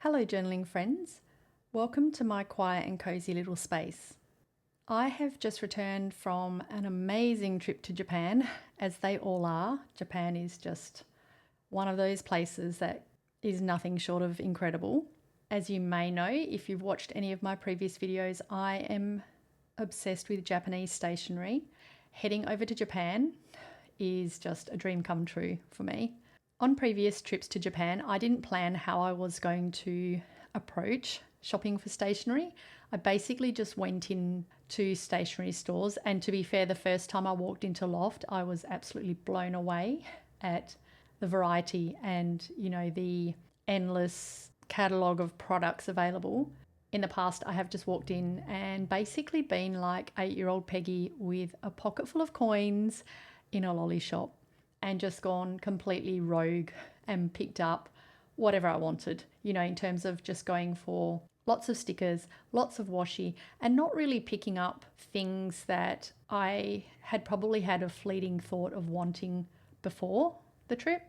Hello journaling friends, welcome to my quiet and cozy little space. I have just returned from an amazing trip to Japan, as they all are. Japan is just one of those places that is nothing short of incredible. As you may know, if you've watched any of my previous videos, I am obsessed with Japanese stationery. Heading over to Japan is just a dream come true for me. On previous trips to Japan, I didn't plan how I was going to approach shopping for stationery. I basically just went in to stationery stores, and to be fair, the first time I walked into Loft, I was absolutely blown away at the variety and, the endless catalogue of products available. In the past, I have just walked in and basically been like 8-year-old Peggy with a pocket full of coins in a lolly shop, and just gone completely rogue and picked up whatever I wanted, in terms of just going for lots of stickers, lots of washi, and not really picking up things that I had probably had a fleeting thought of wanting before the trip.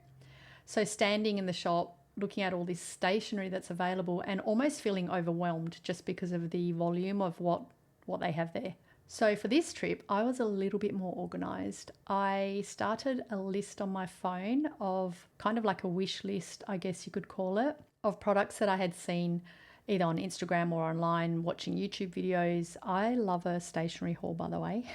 So standing in the shop, looking at all this stationery that's available and almost feeling overwhelmed just because of the volume of what they have there. So for this trip, I was a little bit more organised. I started a list on my phone of kind of like a wish list, I guess you could call it, of products that I had seen either on Instagram or online, watching YouTube videos. I love a stationery haul, by the way.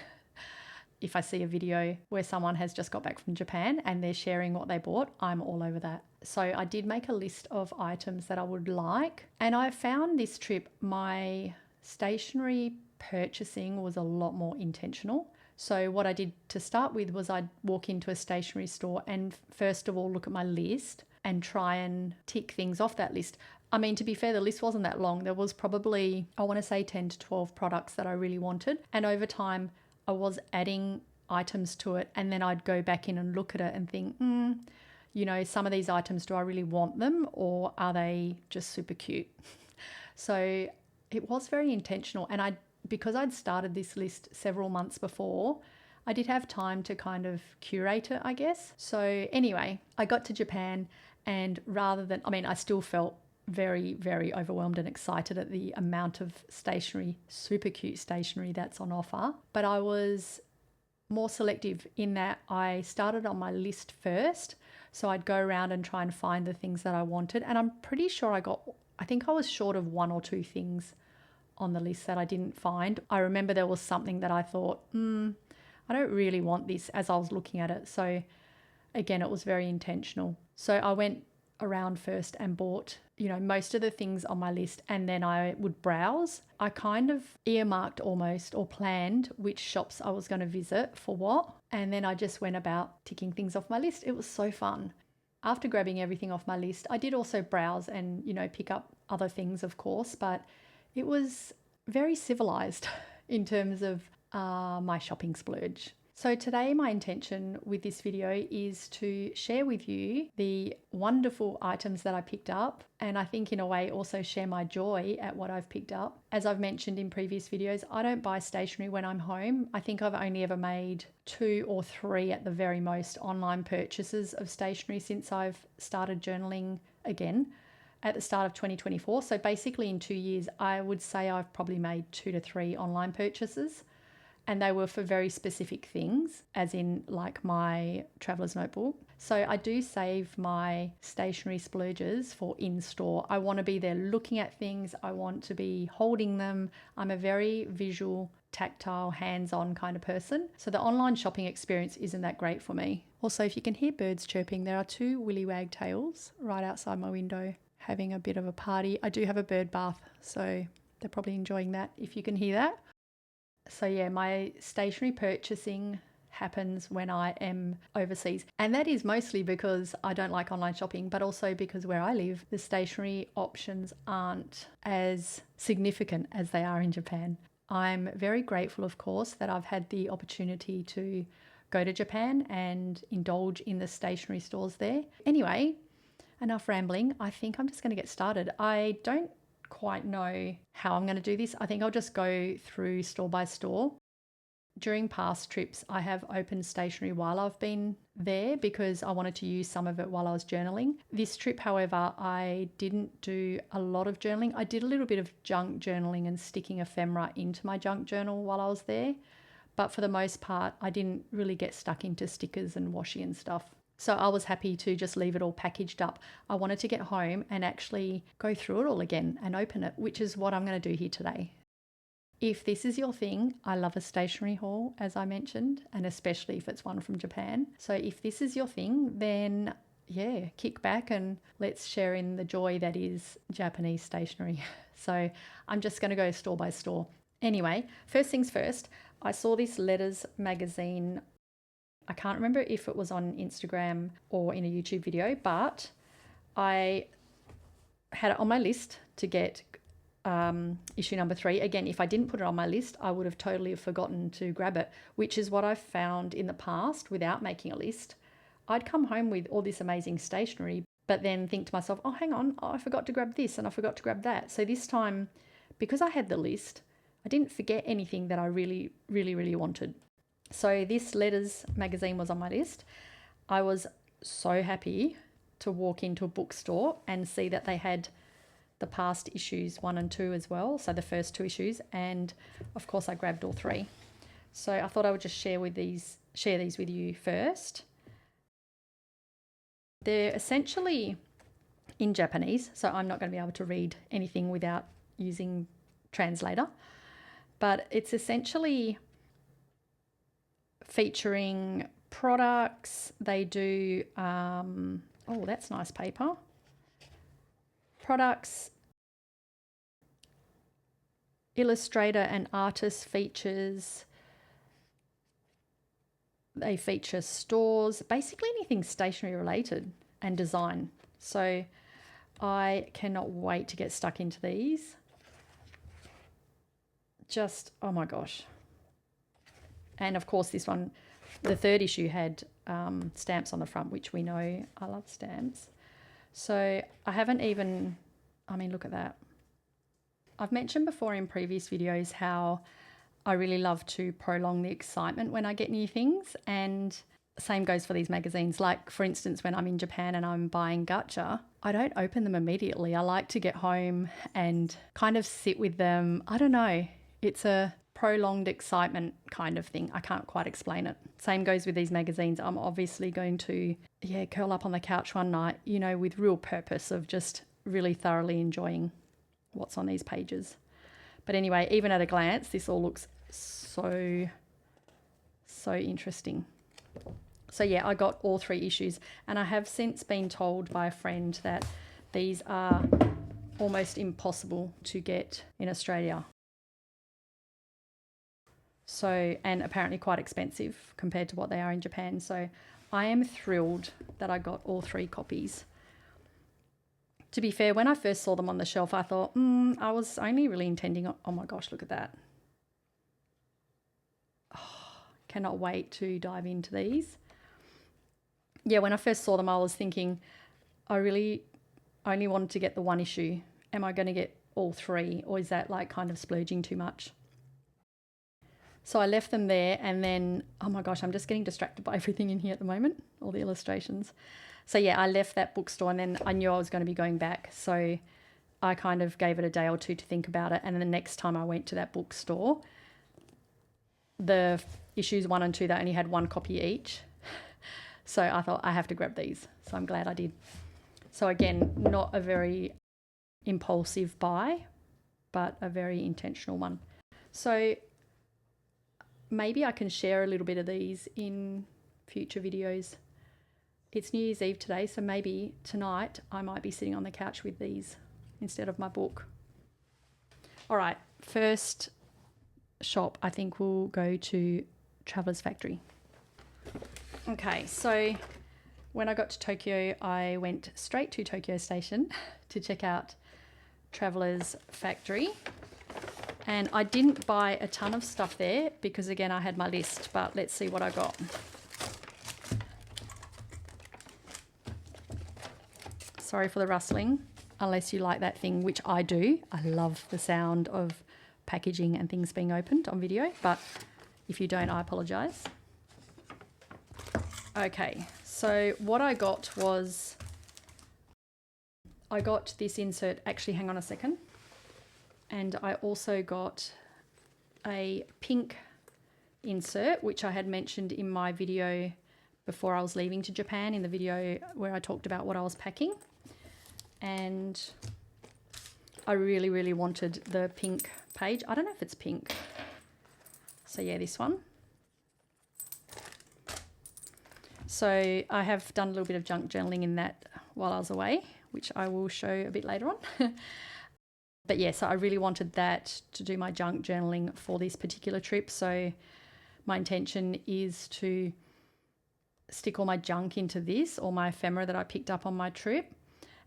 If I see a video where someone has just got back from Japan and they're sharing what they bought, I'm all over that. So I did make a list of items that I would like. And I found this trip, my stationery purchasing was a lot more intentional. So what I did to start with was I'd walk into a stationery store and first of all look at my list and try and tick things off that list. I mean, to be fair, the list wasn't that long. There was probably, I want to say 10 to 12 products that I really wanted. And over time, I was adding items to it, and then I'd go back in and look at it and think, some of these items, do I really want them, or are they just super cute? So it was very intentional. And because I'd started this list several months before, I did have time to kind of curate it, I guess. So anyway, I got to Japan, and I still felt very, very overwhelmed and excited at the amount of stationery, super cute stationery that's on offer. But I was more selective in that I started on my list first. So I'd go around and try and find the things that I wanted. And I'm pretty sure I think I was short of 1 or 2 things on the list that I didn't find. I remember there was something that I thought, I don't really want this as I was looking at it. So again, it was very intentional. So I went around first and bought, most of the things on my list, and then I would browse. I kind of earmarked almost or planned which shops I was going to visit for what, and then I just went about ticking things off my list. It was so fun. After grabbing everything off my list, I did also browse and, pick up other things, of course, but it was very civilized in terms of my shopping splurge. So today my intention with this video is to share with you the wonderful items that I picked up, and I think in a way also share my joy at what I've picked up. As I've mentioned in previous videos, I don't buy stationery when I'm home. I think I've only ever made 2 or 3 at the very most online purchases of stationery since I've started journaling again at the start of 2024. So basically in 2 years, I would say I've probably made 2 to 3 online purchases. And they were for very specific things, as in like my traveler's notebook. So I do save my stationery splurges for in-store. I want to be there looking at things. I want to be holding them. I'm a very visual, tactile, hands-on kind of person. So the online shopping experience isn't that great for me. Also, if you can hear birds chirping, there are 2 willy wagtails right outside my window having a bit of a party. I do have a bird bath, so they're probably enjoying that if you can hear that. So yeah, my stationery purchasing happens when I am overseas. And that is mostly because I don't like online shopping, but also because where I live, the stationery options aren't as significant as they are in Japan. I'm very grateful, of course, that I've had the opportunity to go to Japan and indulge in the stationery stores there. Anyway, enough rambling. I think I'm just going to get started. I don't quite know how I'm going to do this. I think I'll just go through store by store. During past trips, I have opened stationery while I've been there because I wanted to use some of it while I was journaling. This trip, however, I didn't do a lot of journaling. I did a little bit of junk journaling and sticking ephemera into my junk journal while I was there. But for the most part, I didn't really get stuck into stickers and washi and stuff. So I was happy to just leave it all packaged up. I wanted to get home and actually go through it all again and open it, which is what I'm going to do here today. If this is your thing, I love a stationery haul, as I mentioned, and especially if it's one from Japan. So if this is your thing, then yeah, kick back and let's share in the joy that is Japanese stationery. So I'm just going to go store by store. Anyway, first things first, I saw this letters magazine. I can't remember if it was on Instagram or in a YouTube video, but I had it on my list to get issue number 3. Again, if I didn't put it on my list, I would have totally forgotten to grab it, which is what I've found in the past without making a list. I'd come home with all this amazing stationery, but then think to myself, oh, hang on, I forgot to grab this and I forgot to grab that. So this time, because I had the list, I didn't forget anything that I really, really, really wanted. So this letters magazine was on my list. I was so happy to walk into a bookstore and see that they had the past issues 1 and 2 as well. So the first 2 issues, and of course I grabbed all 3. So I thought I would just share these with you first. They're essentially in Japanese, so I'm not going to be able to read anything without using translator. But it's essentially featuring products. They do, oh, that's nice paper. Products, illustrator and artist features. They feature stores, basically anything stationery related and design. So I cannot wait to get stuck into these. Just, oh my gosh. And of course this one, the 3rd issue had stamps on the front, which we know I love stamps. So I haven't even, I mean, look at that. I've mentioned before in previous videos how I really love to prolong the excitement when I get new things, and same goes for these magazines. Like for instance, when I'm in Japan and I'm buying gacha, I don't open them immediately. I like to get home and kind of sit with them. I don't know. It's a prolonged excitement kind of thing. I can't quite explain it. Same goes with these magazines. I'm obviously going to, curl up on the couch one night, with real purpose of just really thoroughly enjoying what's on these pages. But anyway, even at a glance, this all looks so interesting. So yeah, I got all 3 issues, and I have since been told by a friend that these are almost impossible to get in Australia. So, and apparently quite expensive compared to what they are in Japan. So I am thrilled that I got all 3 copies. To be fair, when I first saw them on the shelf, I thought, I was only really intending, oh my gosh, look at that. Oh, cannot wait to dive into these. Yeah, when I first saw them, I was thinking, I really only wanted to get the 1 issue. Am I going to get all 3, or is that like kind of splurging too much? So I left them there, and then, oh my gosh, I'm just getting distracted by everything in here at the moment, all the illustrations. So yeah, I left that bookstore, and then I knew I was going to be going back. So I kind of gave it a day or 2 to think about it. And then the next time I went to that bookstore, the issues 1 and 2, they only had 1 copy each. So I thought I have to grab these. So I'm glad I did. So again, not a very impulsive buy, but a very intentional one. So maybe I can share a little bit of these in future videos. It's New Year's Eve today, so maybe tonight I might be sitting on the couch with these instead of my book. All right, first shop, I think we'll go to Traveller's Factory. Okay, so when I got to Tokyo, I went straight to Tokyo Station to check out Traveller's Factory. And I didn't buy a ton of stuff there because, again, I had my list, but let's see what I got. Sorry for the rustling, unless you like that thing, which I do. I love the sound of packaging and things being opened on video, but if you don't, I apologise. Okay, so what I got was, I got this insert, actually hang on a second, and I also got a pink insert, which I had mentioned in my video before I was leaving to Japan, in the video where I talked about what I was packing. And I really, really wanted the pink page. I don't know if it's pink. So yeah, this one. So I have done a little bit of junk journaling in that while I was away, which I will show a bit later on. But yeah, so I really wanted that to do my junk journaling for this particular trip. So my intention is to stick all my junk into this, or my ephemera that I picked up on my trip.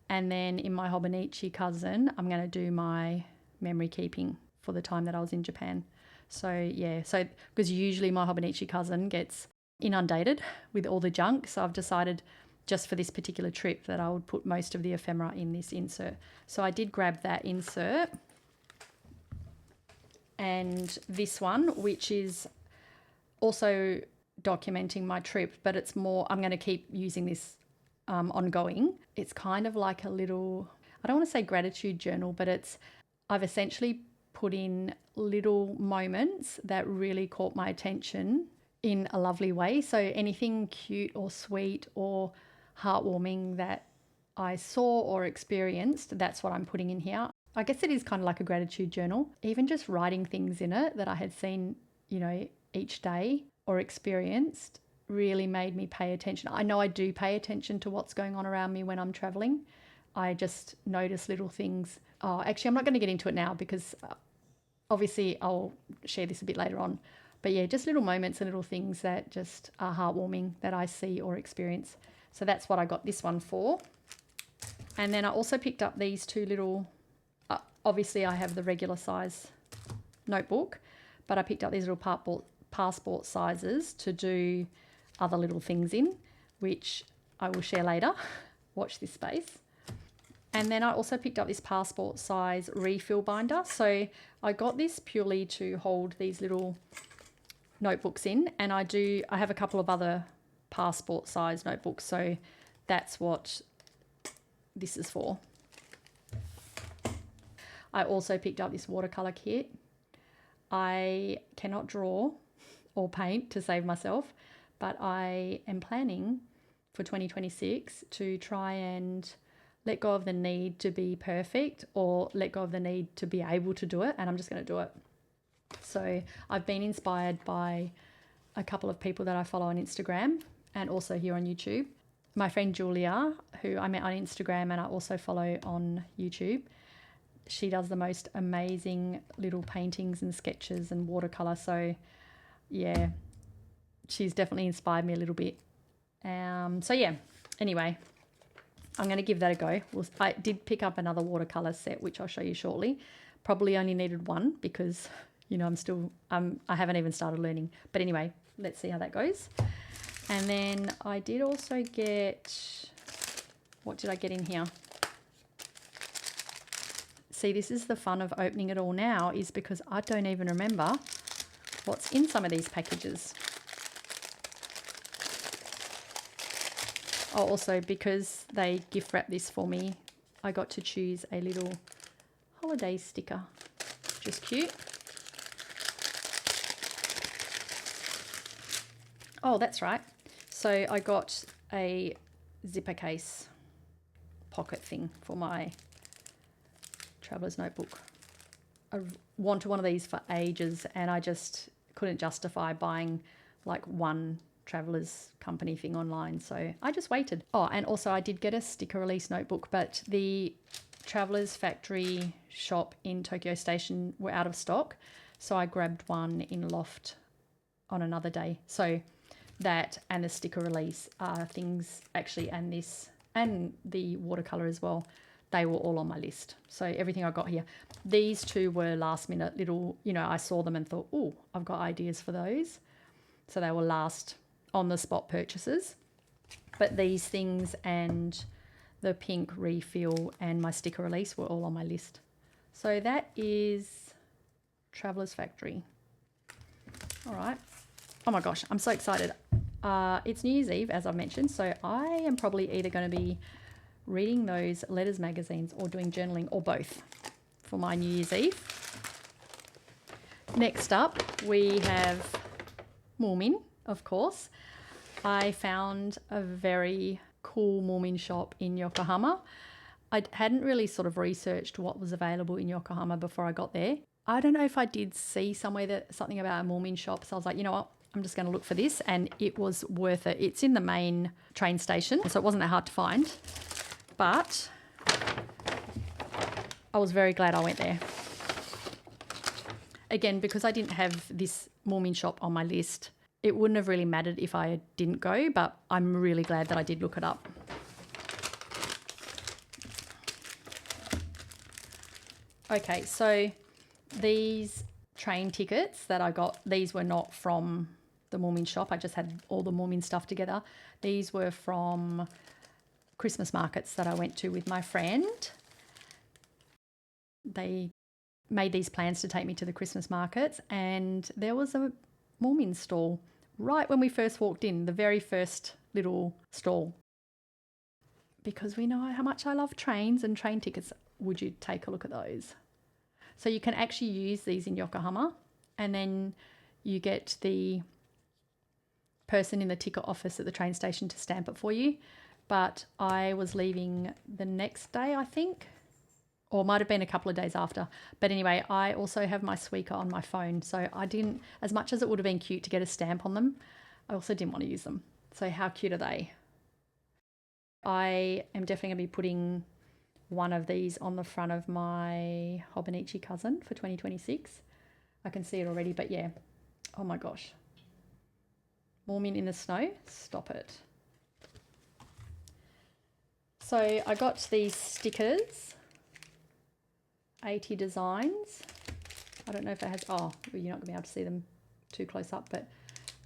And then in my Hobonichi cousin, I'm going to do my memory keeping for the time that I was in Japan. So yeah, so because usually my Hobonichi cousin gets inundated with all the junk. So I've decided just for this particular trip that I would put most of the ephemera in this insert. So I did grab that insert and this one, which is also documenting my trip, but it's more, I'm going to keep using this ongoing. It's kind of like a little, I don't want to say gratitude journal, but I've essentially put in little moments that really caught my attention in a lovely way. So anything cute or sweet or heartwarming that I saw or experienced, that's what I'm putting in here. I guess it is kind of like a gratitude journal. Even just writing things in it that I had seen, each day or experienced really made me pay attention. I know I do pay attention to what's going on around me when I'm traveling. I just notice little things. Oh, actually, I'm not going to get into it now because obviously I'll share this a bit later on. But yeah, just little moments and little things that just are heartwarming that I see or experience. So that's what I got this one for. And then I also picked up these two little, obviously I have the regular size notebook, but I picked up these little passport sizes to do other little things in, which I will share later. Watch this space. And then I also picked up this passport size refill binder. So I got this purely to hold these little notebooks in, and I have a couple of other passport size notebooks, so that's what this is for. I also picked up this watercolor kit. I cannot draw or paint to save myself, but I am planning for 2026 to try and let go of the need to be perfect or let go of the need to be able to do it, and I'm just going to do it. So I've been inspired by a couple of people that I follow on Instagram and also here on YouTube. My friend Julia, who I met on Instagram and I also follow on YouTube, she does the most amazing little paintings and sketches and watercolor. So yeah, she's definitely inspired me a little bit. So yeah, anyway, I'm going to give that a go. I did pick up another watercolor set, which I'll show you shortly. Probably only needed one because I haven't even started learning. But anyway, let's see how that goes. And then I did also get, what did I get in here? See, this is the fun of opening it all now, is because I don't even remember what's in some of these packages. Oh, also because they gift wrapped this for me, I got to choose a little holiday sticker, which is cute. Oh, that's right. So I got a zipper case pocket thing for my traveler's notebook. I wanted one of these for ages and I just couldn't justify buying like one traveler's company thing online. So I just waited. Oh, and also I did get a sticker release notebook, but the Travelers Factory shop in Tokyo Station were out of stock. So I grabbed one in Loft on another day. So that and the sticker release are things actually, and this and the watercolor as well, they were all on my list. So everything I got here, these two were last minute little, I saw them and thought, oh, I've got ideas for those. So they were last on the spot purchases. But these things and the pink refill and my sticker release were all on my list. So that is Travelers Factory. All right. Oh my gosh, I'm so excited. It's New Year's Eve, as I've mentioned, so I am probably either going to be reading those letters magazines or doing journaling, or both, for my New Year's Eve. Next up, we have Moomin, of course. I found a very cool Moomin shop in Yokohama. I hadn't really sort of researched what was available in Yokohama before I got there. I don't know if I did see somewhere that something about a Moomin shop, so I was like, you know what, I'm just going to look for this, and it was worth it. It's in the main train station, so it wasn't that hard to find, but I was very glad I went there. Again, because I didn't have this Moomin shop on my list, it wouldn't have really mattered if I didn't go, but I'm really glad that I did look it up. Okay, so these train tickets that I got, these were not from the Moomin shop. I just had all the Moomin stuff together. These were from Christmas markets that I went to with my friend. They made these plans to take me to the Christmas markets, and there was a Moomin stall right when we first walked in, the very first little stall. Because we know how much I love trains and train tickets, would you take a look at those? So you can actually use these in Yokohama, and then you get the person in the ticket office at the train station to stamp it for you. But I was leaving the next day, I think, or might have been a couple of days after. But anyway, I also have my Suica on my phone, so I didn't, as much as it would have been cute to get a stamp on them, I also didn't want to use them. So how cute are they? I am definitely going to be putting one of these on the front of my Hobonichi cousin for 2026. I can see it already, but yeah. Oh my gosh. Moomin in the snow? Stop it. So I got these stickers. 80 designs. I don't know if it has, oh, you're not going to be able to see them too close up, but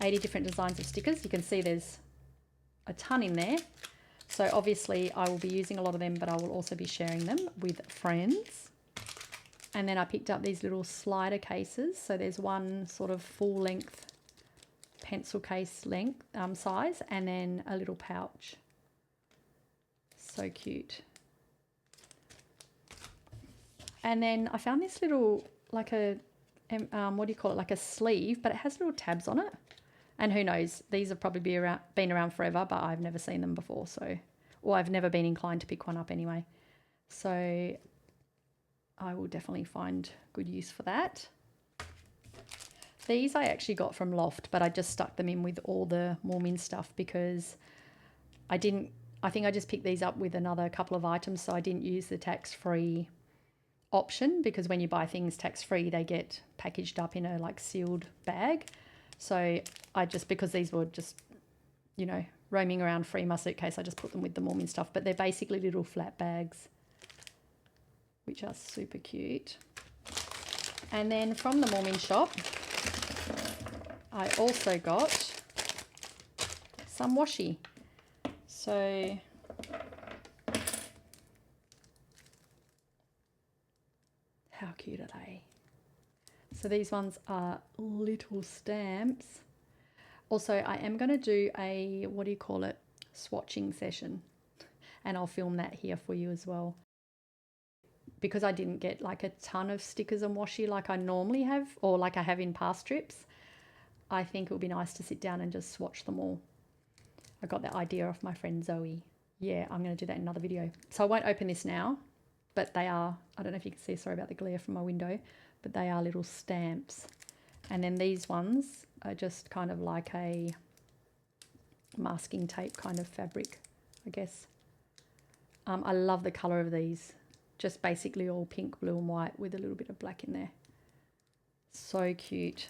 80 different designs of stickers. You can see there's a ton in there. So obviously I will be using a lot of them, but I will also be sharing them with friends. And then I picked up these little slider cases. So there's one sort of full length pencil case length size, and then a little pouch. So cute. And then I found this little, like a, what do you call it? Like a sleeve, but it has little tabs on it. And who knows, these have probably been around forever, but I've never seen them before. So, or I've never been inclined to pick one up anyway. So I will definitely find good use for that. These I actually got from Loft, but I just stuck them in with all the Moomin stuff because I think I just picked these up with another couple of items, so I didn't use the tax-free option, because when you buy things tax-free, they get packaged up in a like sealed bag. So I just, because these were just, you know, roaming around free in my suitcase, I just put them with the Moomin stuff. But they're basically little flat bags, which are super cute. And then from the Moomin shop, I also got some washi. So how cute are they? So these ones are little stamps. Also, I am going to do a, what do you call it, swatching session, and I'll film that here for you as well. Because I didn't get like a ton of stickers and washi like I normally have, or like I have in past trips, I think it would be nice to sit down and just swatch them all. I got that idea off my friend Zoe. Yeah, I'm going to do that in another video. So I won't open this now, but they are, I don't know if you can see, sorry about the glare from my window, but they are little stamps. And then these ones are just kind of like a masking tape kind of fabric, I guess. I love the colour of these. Just basically all pink, blue and white with a little bit of black in there. So cute.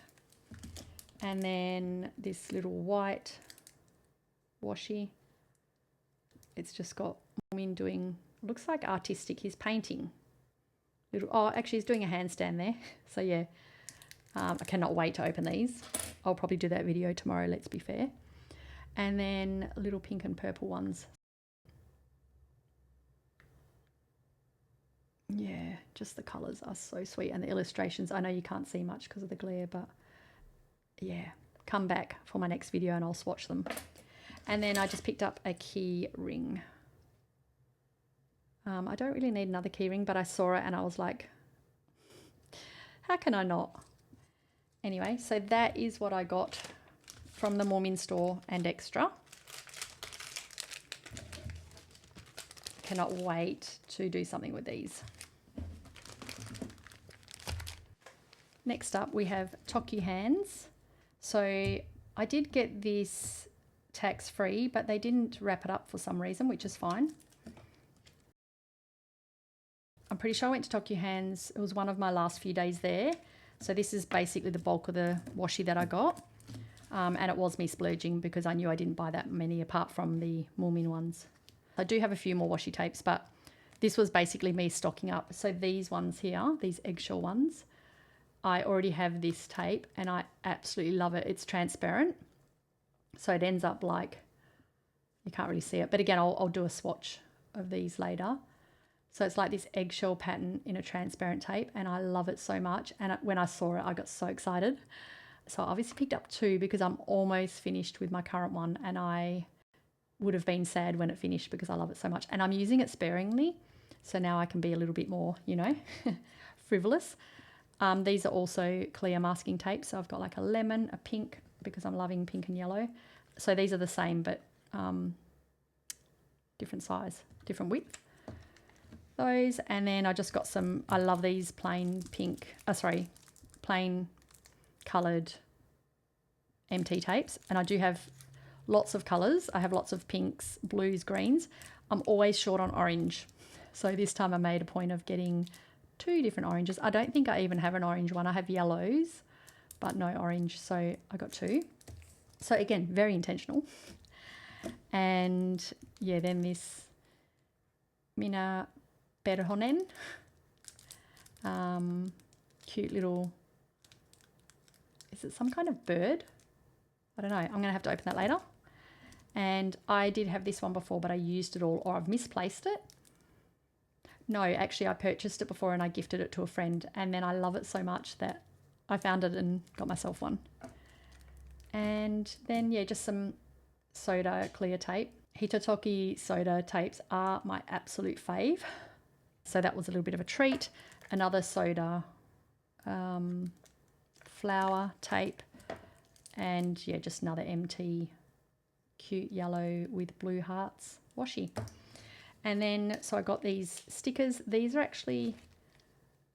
And then this little white washi. It's just got Moomin doing, looks like artistic, he's painting. Oh, actually he's doing a handstand there. So yeah, I cannot wait to open these. I'll probably do that video tomorrow, let's be fair. And then little pink and purple ones. Yeah, just the colours are so sweet. And the illustrations, I know you can't see much because of the glare, but yeah, come back for my next video and I'll swatch them. And then I just picked up a key ring. I don't really need another key ring, but I saw it and I was like, how can I not? Anyway, so that is what I got from the Moomin store and extra. Cannot wait to do something with these. Next up we have Tokyu Hands. So I did get this tax-free, but they didn't wrap it up for some reason, which is fine. I'm pretty sure I went to Tokyu Hands. It was one of my last few days there. So this is basically the bulk of the washi that I got. And it was me splurging because I knew I didn't buy that many apart from the Moomin ones. I do have a few more washi tapes, but this was basically me stocking up. So these ones here, these eggshell ones, I already have this tape and I absolutely love it. It's transparent. So it ends up like, you can't really see it. But again, I'll do a swatch of these later. So it's like this eggshell pattern in a transparent tape and I love it so much. And when I saw it, I got so excited. So I obviously picked up two because I'm almost finished with my current one and I would have been sad when it finished because I love it so much. And I'm using it sparingly. So now I can be a little bit more, you know, frivolous. These are also clear masking tape. So I've got like a lemon, a pink, because I'm loving pink and yellow. So these are the same, but different size, different width. Those, and then I just got some, I love these plain pink, plain coloured MT tapes. And I do have lots of colours. I have lots of pinks, blues, greens. I'm always short on orange. So this time I made a point of getting 2 different oranges. I don't think I even have an orange one. I have yellows, but no orange. So I got 2. So again, very intentional. And yeah, then this Mina Perhonen. Cute little, is it some kind of bird? I don't know. I'm going to have to open that later. And I did have this one before, but I used it all, or I've misplaced it. No, actually I purchased it before and I gifted it to a friend. And then I love it so much that I found it and got myself one. And then, yeah, just some soda clear tape. Hitotoki soda tapes are my absolute fave. So that was a little bit of a treat. Another soda flower tape. And yeah, just another MT cute yellow with blue hearts washi. And then, so I got these stickers. These are actually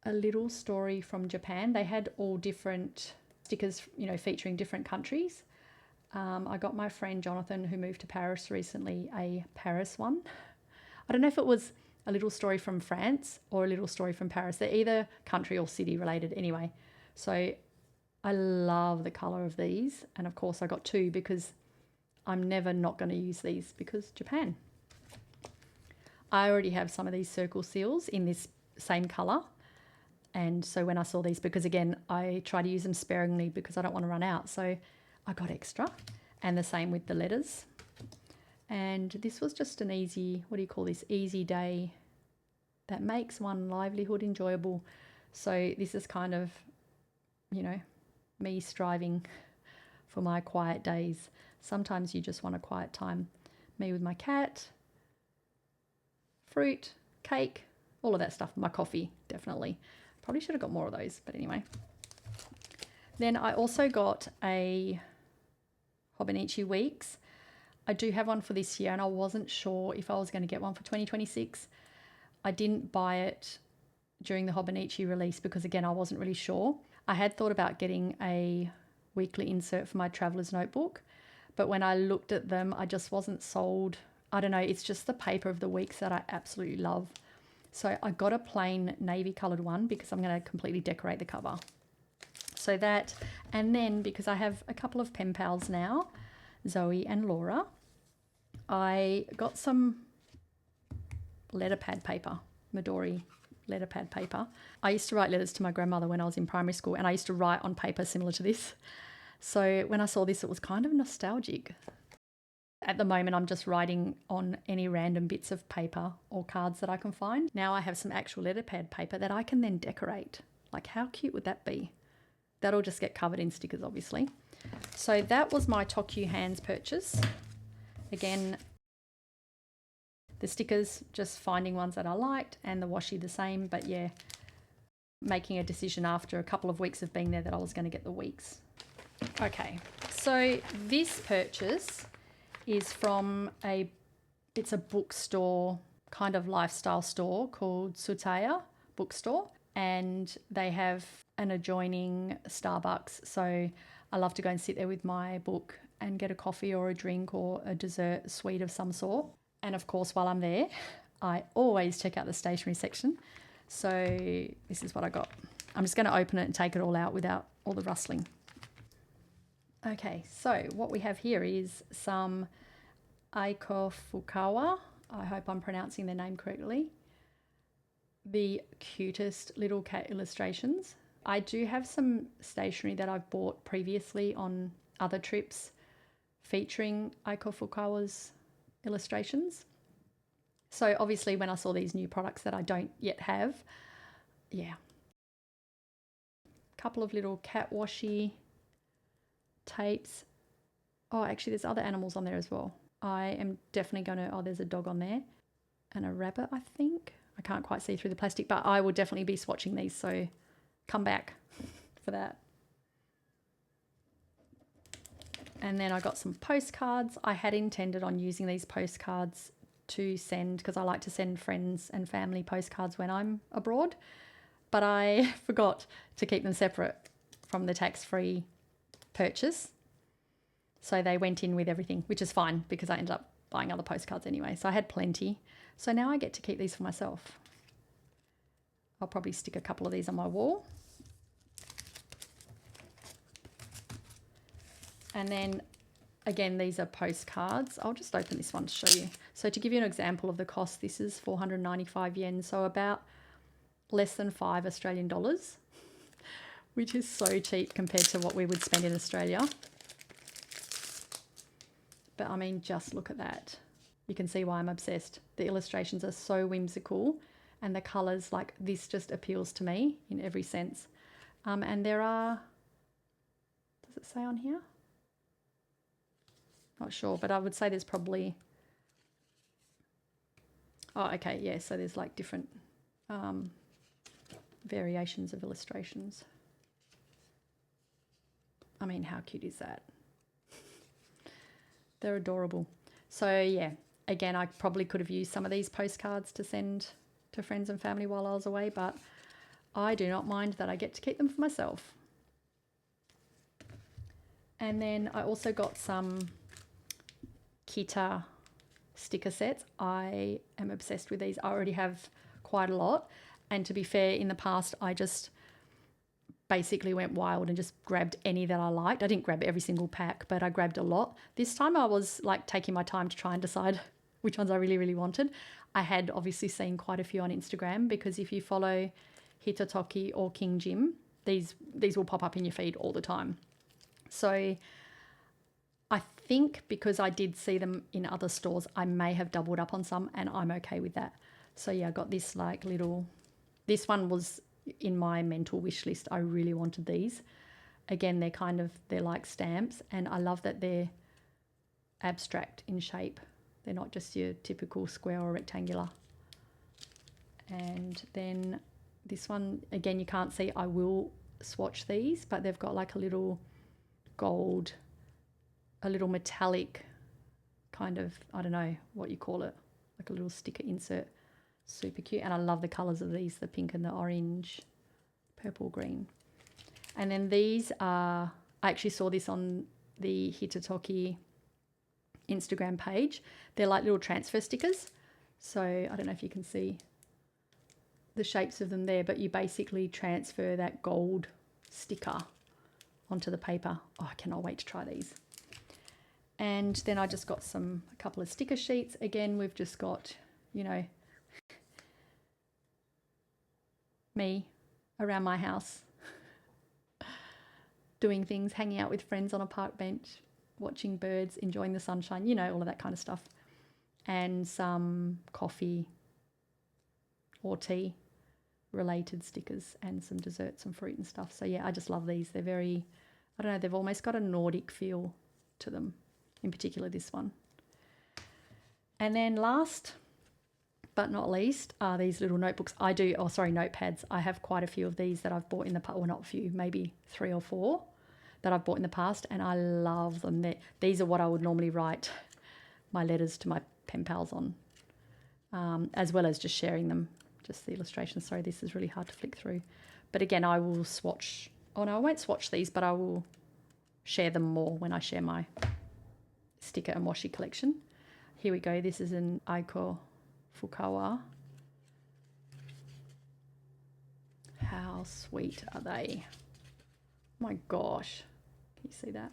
a little story from Japan. They had all different stickers, you know, featuring different countries. I got my friend Jonathan, who moved to Paris recently, a Paris one. I don't know if it was a little story from France or a little story from Paris. They're either country or city related anyway. So I love the colour of these. And of course I got 2 because I'm never not going to use these because Japan. I already have some of these circle seals in this same colour. And so when I saw these, because again, I try to use them sparingly because I don't want to run out. So I got extra, and the same with the letters. And this was just an easy, what do you call this? Easy day that makes one livelihood enjoyable. So this is kind of, you know, me striving for my quiet days. Sometimes you just want a quiet time. Me with my cat, fruit, cake, all of that stuff. My coffee, definitely. Probably should have got more of those, but anyway. Then I also got a Hobonichi Weeks. I do have one for this year and I wasn't sure if I was going to get one for 2026. I didn't buy it during the Hobonichi release because again, I wasn't really sure. I had thought about getting a weekly insert for my traveler's notebook, but when I looked at them, I just wasn't sold. I don't know, it's just the paper of the weeks that I absolutely love. So I got a plain navy coloured one because I'm going to completely decorate the cover. So that, and then because I have a couple of pen pals now, Zoe and Laura, I got some letter pad paper, Midori letter pad paper. I used to write letters to my grandmother when I was in primary school and I used to write on paper similar to this. So when I saw this, it was kind of nostalgic. At the moment, I'm just writing on any random bits of paper or cards that I can find. Now I have some actual letter pad paper that I can then decorate. Like how cute would that be? That'll just get covered in stickers, obviously. So that was my Tokyu Hands purchase. Again, the stickers, just finding ones that I liked, and the washi the same, but yeah, making a decision after a couple of weeks of being there that I was going to get the weeks. Okay, so this purchase is from it's a bookstore, kind of lifestyle store called Tsutaya Bookstore, and they have an adjoining Starbucks, so I love to go and sit there with my book and get a coffee or a drink or a dessert sweet of some sort. And of course, while I'm there, I always check out the stationery section. So this is what I got. I'm just going to open it and take it all out without all the rustling. Okay, so what we have here is some Aiko Fukawa. I hope I'm pronouncing their name correctly. The cutest little cat illustrations. I do have some stationery that I've bought previously on other trips featuring Aiko Fukawa's illustrations. So obviously when I saw these new products that I don't yet have, yeah. Couple of little cat washi tapes. Oh, actually there's other animals on there as well. I am definitely going to, oh, there's a dog on there and a rabbit, I think. I can't quite see through the plastic, but I will definitely be swatching these, so come back for that. And then I got some postcards. I had intended on using these postcards to send, because I like to send friends and family postcards when I'm abroad, but I forgot to keep them separate from the tax-free purchase. So they went in with everything, which is fine because I ended up buying other postcards anyway. So I had plenty. So now I get to keep these for myself. I'll probably stick a couple of these on my wall. And then again, these are postcards. I'll just open this one to show you. So to give you an example of the cost, this is 495 yen. So about less than $5 Australian, which is so cheap compared to what we would spend in Australia. But I mean, just look at that. You can see why I'm obsessed. The illustrations are so whimsical and the colours, like this just appeals to me in every sense. And there are, does it say on here? Not sure, but I would say there's probably, oh, okay, yeah, so there's like different variations of illustrations. I mean, how cute is that? They're adorable. So yeah, again, I probably could have used some of these postcards to send to friends and family while I was away, but I do not mind that I get to keep them for myself. And then I also got some Kita sticker sets. I am obsessed with these. I already have quite a lot. And to be fair, in the past, I just basically went wild and just grabbed any that I liked. I didn't grab every single pack, but I grabbed a lot. This time I was like taking my time to try and decide which ones I really, really wanted. I had obviously seen quite a few on Instagram, because if you follow Hitotoki or King Jim, these will pop up in your feed all the time. So I think because I did see them in other stores, I may have doubled up on some, and I'm okay with that. So yeah, I got this like little, this one was in my mental wish list. I really wanted these. Again, they're like stamps, and I love that they're abstract in shape. They're not just your typical square or rectangular. And then this one, again, you can't see, I will swatch these, but they've got like a little gold, a little metallic kind of, I don't know what you call it, like a little sticker insert. Super cute. And I love the colours of these, the pink and the orange, purple, green. And then these are, I actually saw this on the Hitotoki Instagram page. They're like little transfer stickers. So I don't know if you can see the shapes of them there, but you basically transfer that gold sticker onto the paper. Oh, I cannot wait to try these. And then I just got a couple of sticker sheets. Again, we've just got, you know, me around my house doing things, hanging out with friends on a park bench, watching birds, enjoying the sunshine, you know, all of that kind of stuff. And some coffee or tea related stickers and some desserts and fruit and stuff. So yeah, I just love these. They're very I don't know, they've almost got a Nordic feel to them, in particular this one. And then last but not least are these little notebooks. Notepads. I have quite a few of these that I've bought in the past, well, not a few, maybe 3 or 4 that I've bought in the past, and I love them. These are what I would normally write my letters to my pen pals on, as well as just sharing them, just the illustrations. Sorry, this is really hard to flick through. But again, I will swatch. Oh no, I won't swatch these, but I will share them more when I share my sticker and washi collection. Here we go. This is an Aiko Fukawa. How sweet are they? Oh my gosh. Can you see that?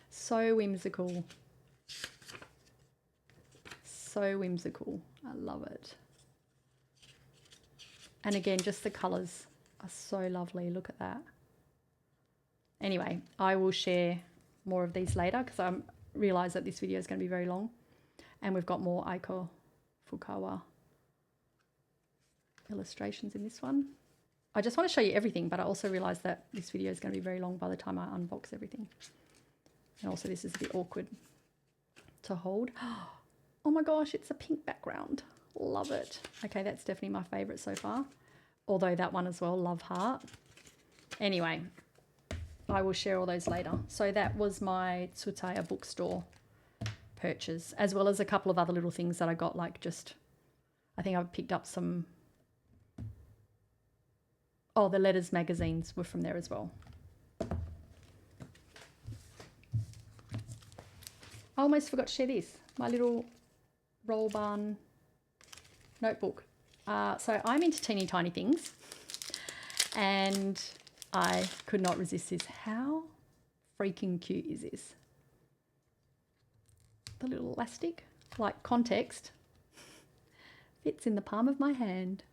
So whimsical. So whimsical. I love it. And again, just the colours are so lovely. Look at that. Anyway, I will share more of these later because I realise that this video is going to be very long. And we've got more Aiko Fukawa illustrations in this one. I just want to show you everything, but I also realise that this video is going to be very long by the time I unbox everything. And also this is a bit awkward to hold. Oh my gosh, it's a pink background. Love it. Okay, that's definitely my favourite so far. Although that one as well, Love Heart. Anyway, I will share all those later. So that was my Tsutaya Bookstore purchase, as well as a couple of other little things that I got, like just, I think I've picked up some, oh, the letters magazines were from there as well. I almost forgot to share this, my little roll barn notebook. So I'm into teeny tiny things, and I could not resist this. How freaking cute is this? The little elastic, like context, fits in the palm of my hand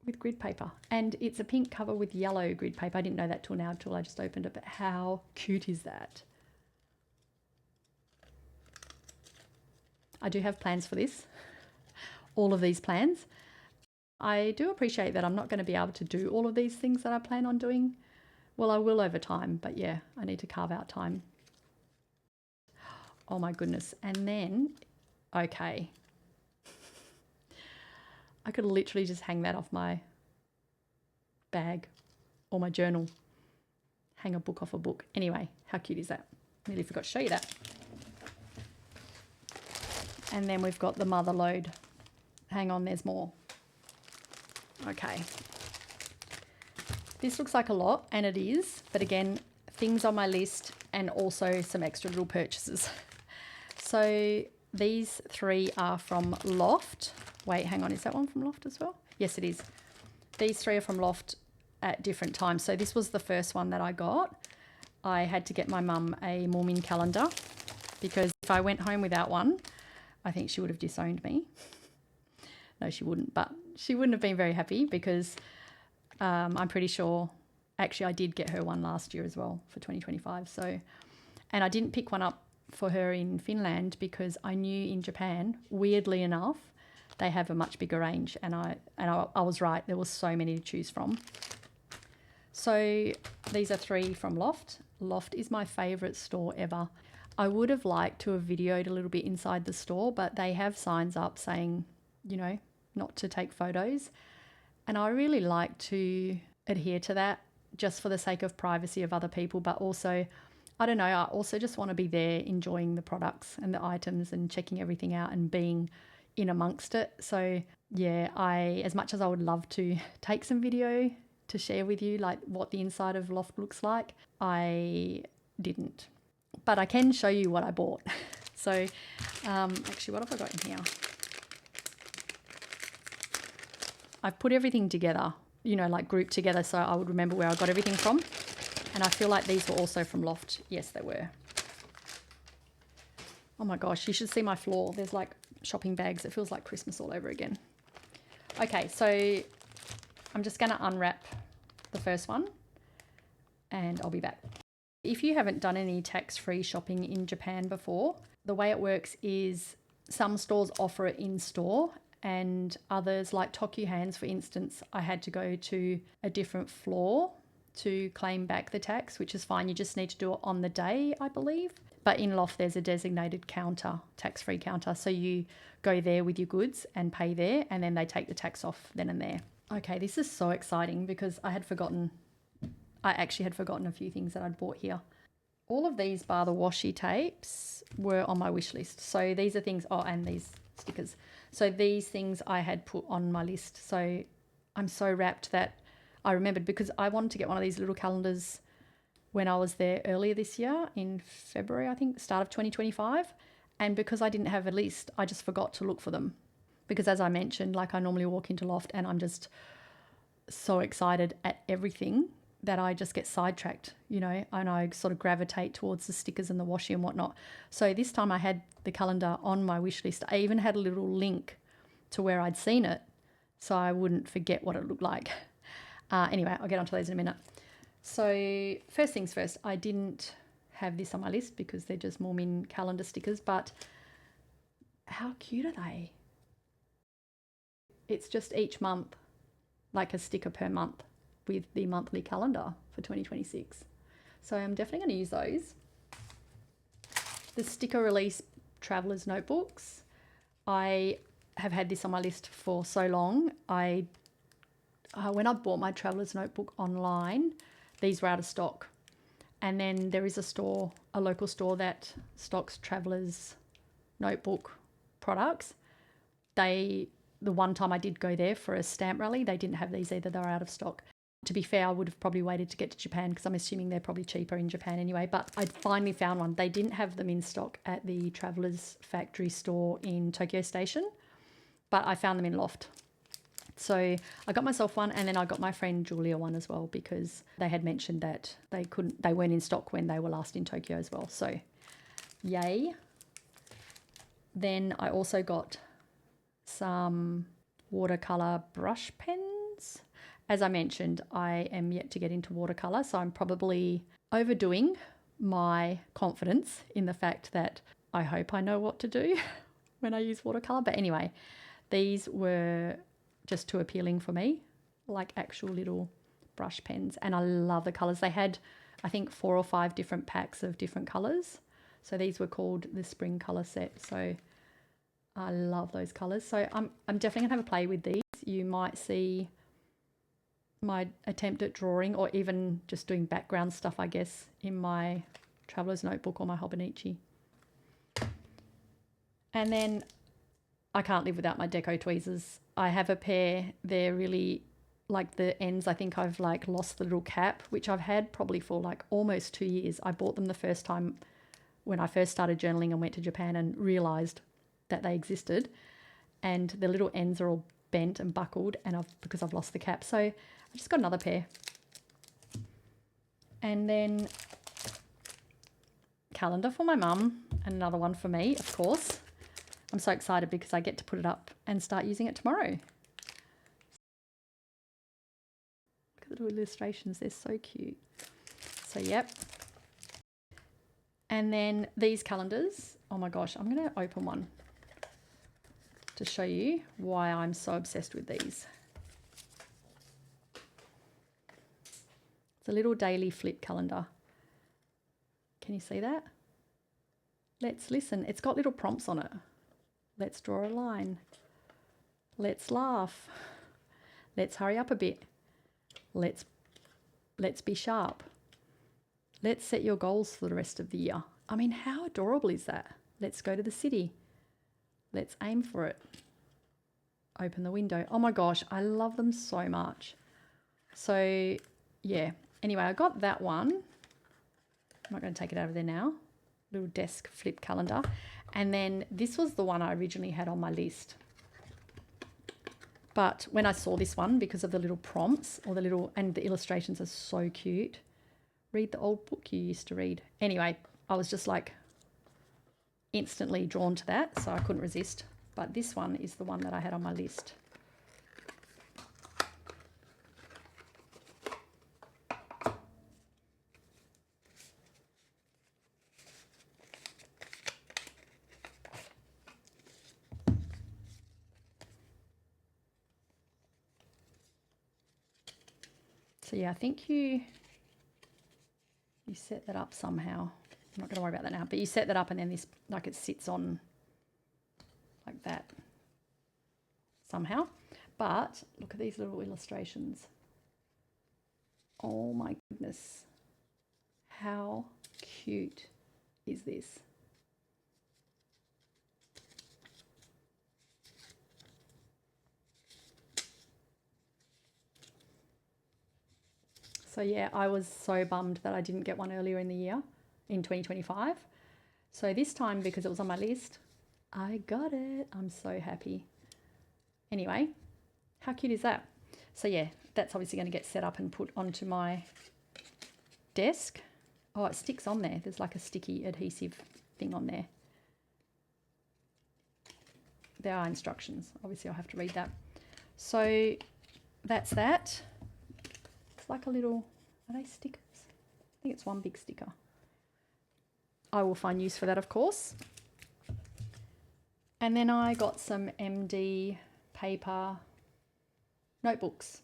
with grid paper. And it's a pink cover with yellow grid paper. I didn't know that till now, till I just opened it, but how cute is that? I do have plans for this, all of these plans. I do appreciate that I'm not going to be able to do all of these things that I plan on doing. Well, I will over time, but yeah, I need to carve out time. Oh my goodness. And then, okay. I could literally just hang that off my bag or my journal. Hang a book off a book. Anyway, how cute is that? Nearly forgot to show you that. And then we've got the mother load. Hang on, there's more. Okay. This looks like a lot, and it is, but again, things on my list and also some extra little purchases. So these 3 are from Loft. Wait, hang on, is that one from Loft as well? Yes, it is. These 3 are from Loft at different times. So this was the first one that I got. I had to get my mum a Moomin calendar because if I went home without one, I think she would have disowned me. No, she wouldn't, but she wouldn't have been very happy because I'm pretty sure, actually I did get her one last year as well for 2025. So, and I didn't pick one up for her in Finland because I knew in Japan, weirdly enough, they have a much bigger range, and I was right. There was so many to choose from. So these are 3 from Loft. Loft is my favourite store ever. I would have liked to have videoed a little bit inside the store, but they have signs up saying, you know, not to take photos. And I really like to adhere to that just for the sake of privacy of other people, but also, I don't know, I also just want to be there enjoying the products and the items and checking everything out and being in amongst it. So yeah, as much as I would love to take some video to share with you, like what the inside of Loft looks like, I didn't. But I can show you what I bought. So actually, what have I got in here? I've put everything together, you know, like grouped together so I would remember where I got everything from. And I feel like these were also from Loft. Yes, they were. Oh my gosh, you should see my floor. There's like shopping bags. It feels like Christmas all over again. Okay, so I'm just going to unwrap the first one and I'll be back. If you haven't done any tax-free shopping in Japan before, the way it works is some stores offer it in store and others like Tokyu Hands, for instance, I had to go to a different floor to claim back the tax, which is fine. You just need to do it on the day, I believe. But in Loft, there's a designated counter, tax-free counter. So you go there with your goods and pay there, and then they take the tax off then and there. Okay, this is so exciting because I actually had forgotten a few things that I'd bought here. All of these, bar the washi tapes, were on my wish list. So these are things, and these stickers. So these things I had put on my list. So I'm so wrapped that I remembered, because I wanted to get one of these little calendars when I was there earlier this year in February, I think, start of 2025. And because I didn't have a list, I just forgot to look for them. Because as I mentioned, like I normally walk into Loft and I'm just so excited at everything that I just get sidetracked, and I sort of gravitate towards the stickers and the washi and whatnot. So this time I had the calendar on my wish list. I even had a little link to where I'd seen it so I wouldn't forget what it looked like. Anyway, I'll get onto those in a minute. So first things first, I didn't have this on my list because they're just Moomin calendar stickers, but how cute are they? It's just each month, like a sticker per month with the monthly calendar for 2026. So I'm definitely going to use those. The sticker release traveller's notebooks. I have had this on my list for so long. When I bought my traveller's notebook online, these were out of stock. And then there is a local store that stocks traveller's notebook products. The one time I did go there for a stamp rally, they didn't have these either. They were out of stock. To be fair, I would have probably waited to get to Japan because I'm assuming they're probably cheaper in Japan anyway. But I finally found one. They didn't have them in stock at the Traveller's Factory store in Tokyo Station, but I found them in Loft. So I got myself one, and then I got my friend Julia one as well because they had mentioned that they weren't in stock when they were last in Tokyo as well. So yay. Then I also got some watercolor brush pens. As I mentioned, I am yet to get into watercolor, so I'm probably overdoing my confidence in the fact that I hope I know what to do when I use watercolor. But anyway, these were just too appealing for me, like actual little brush pens. And I love the colors. They had, I think, 4 or 5 different packs of different colors. So these were called the spring color set. So I love those colors. So I'm definitely gonna have a play with these. You might see my attempt at drawing, or even just doing background stuff, I guess, in my traveler's notebook or my Hobonichi. And then I can't live without my deco tweezers. I have a pair. They're really, like, the ends, I think I've like lost the little cap, which I've had probably for like almost 2 years. I bought them the first time when I first started journaling and went to Japan and realized that they existed, and the little ends are all bent and buckled, and because I've lost the cap. So I just got another pair. And then calendar for my mum, and another one for me, of course. I'm so excited because I get to put it up and start using it tomorrow. Look at the little illustrations, they're so cute. So yep. And then these calendars, oh my gosh, I'm going to open one to show you why I'm so obsessed with these. It's a little daily flip calendar. Can you see that? Let's listen. It's got little prompts on it. Let's draw a line. Let's laugh. Let's hurry up a bit. Let's be sharp. Let's set your goals for the rest of the year. I mean, how adorable is that? Let's go to the city. Let's aim for it. Open the window. Oh my gosh, I love them so much. So yeah, anyway, I got that one. I'm not going to take it out of there now. Little desk flip calendar. And then this was the one I originally had on my list. But when I saw this one, because of the little prompts or and the illustrations are so cute. Read the old book you used to read. Anyway, I was just like instantly drawn to that, so I couldn't resist. But this one is the one that I had on my list. So yeah, I think you set that up somehow. I'm not going to worry about that now, but you set that up and then this, like, it sits on like that somehow. But look at these little illustrations. Oh my goodness. How cute is this? So yeah, I was so bummed that I didn't get one earlier in the year, in 2025. So this time, because it was on my list, I got it. I'm so happy. Anyway, how cute is that? So yeah, that's obviously going to get set up and put onto my desk. Oh, it sticks on there. There's like a sticky adhesive thing on there. There are instructions. Obviously, I'll have to read that. So that's that. It's like a little, are they stickers? I think it's one big sticker. I will find use for that, of course. And then I got some MD paper notebooks.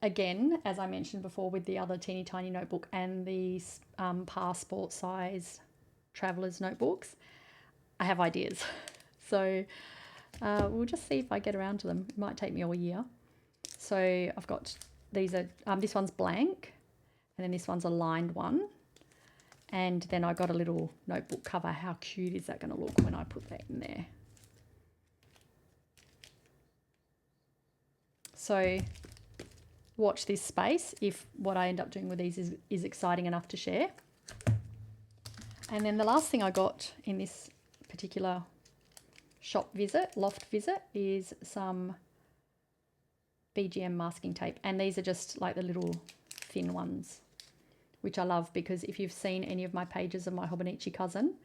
Again, as I mentioned before, with the other teeny tiny notebook and these passport size travelers notebooks, I have ideas. So we'll just see if I get around to them. It might take me all year. So I've got, these are, this one's blank, and then this one's a lined one. And then I got a little notebook cover. How cute is that going to look when I put that in there? So watch this space if what I end up doing with these is exciting enough to share. And then the last thing I got in this particular shop visit, Loft visit, is some BGM masking tape. And these are just like the little thin ones, which I love, because if you've seen any of my pages of my Hobonichi cousin,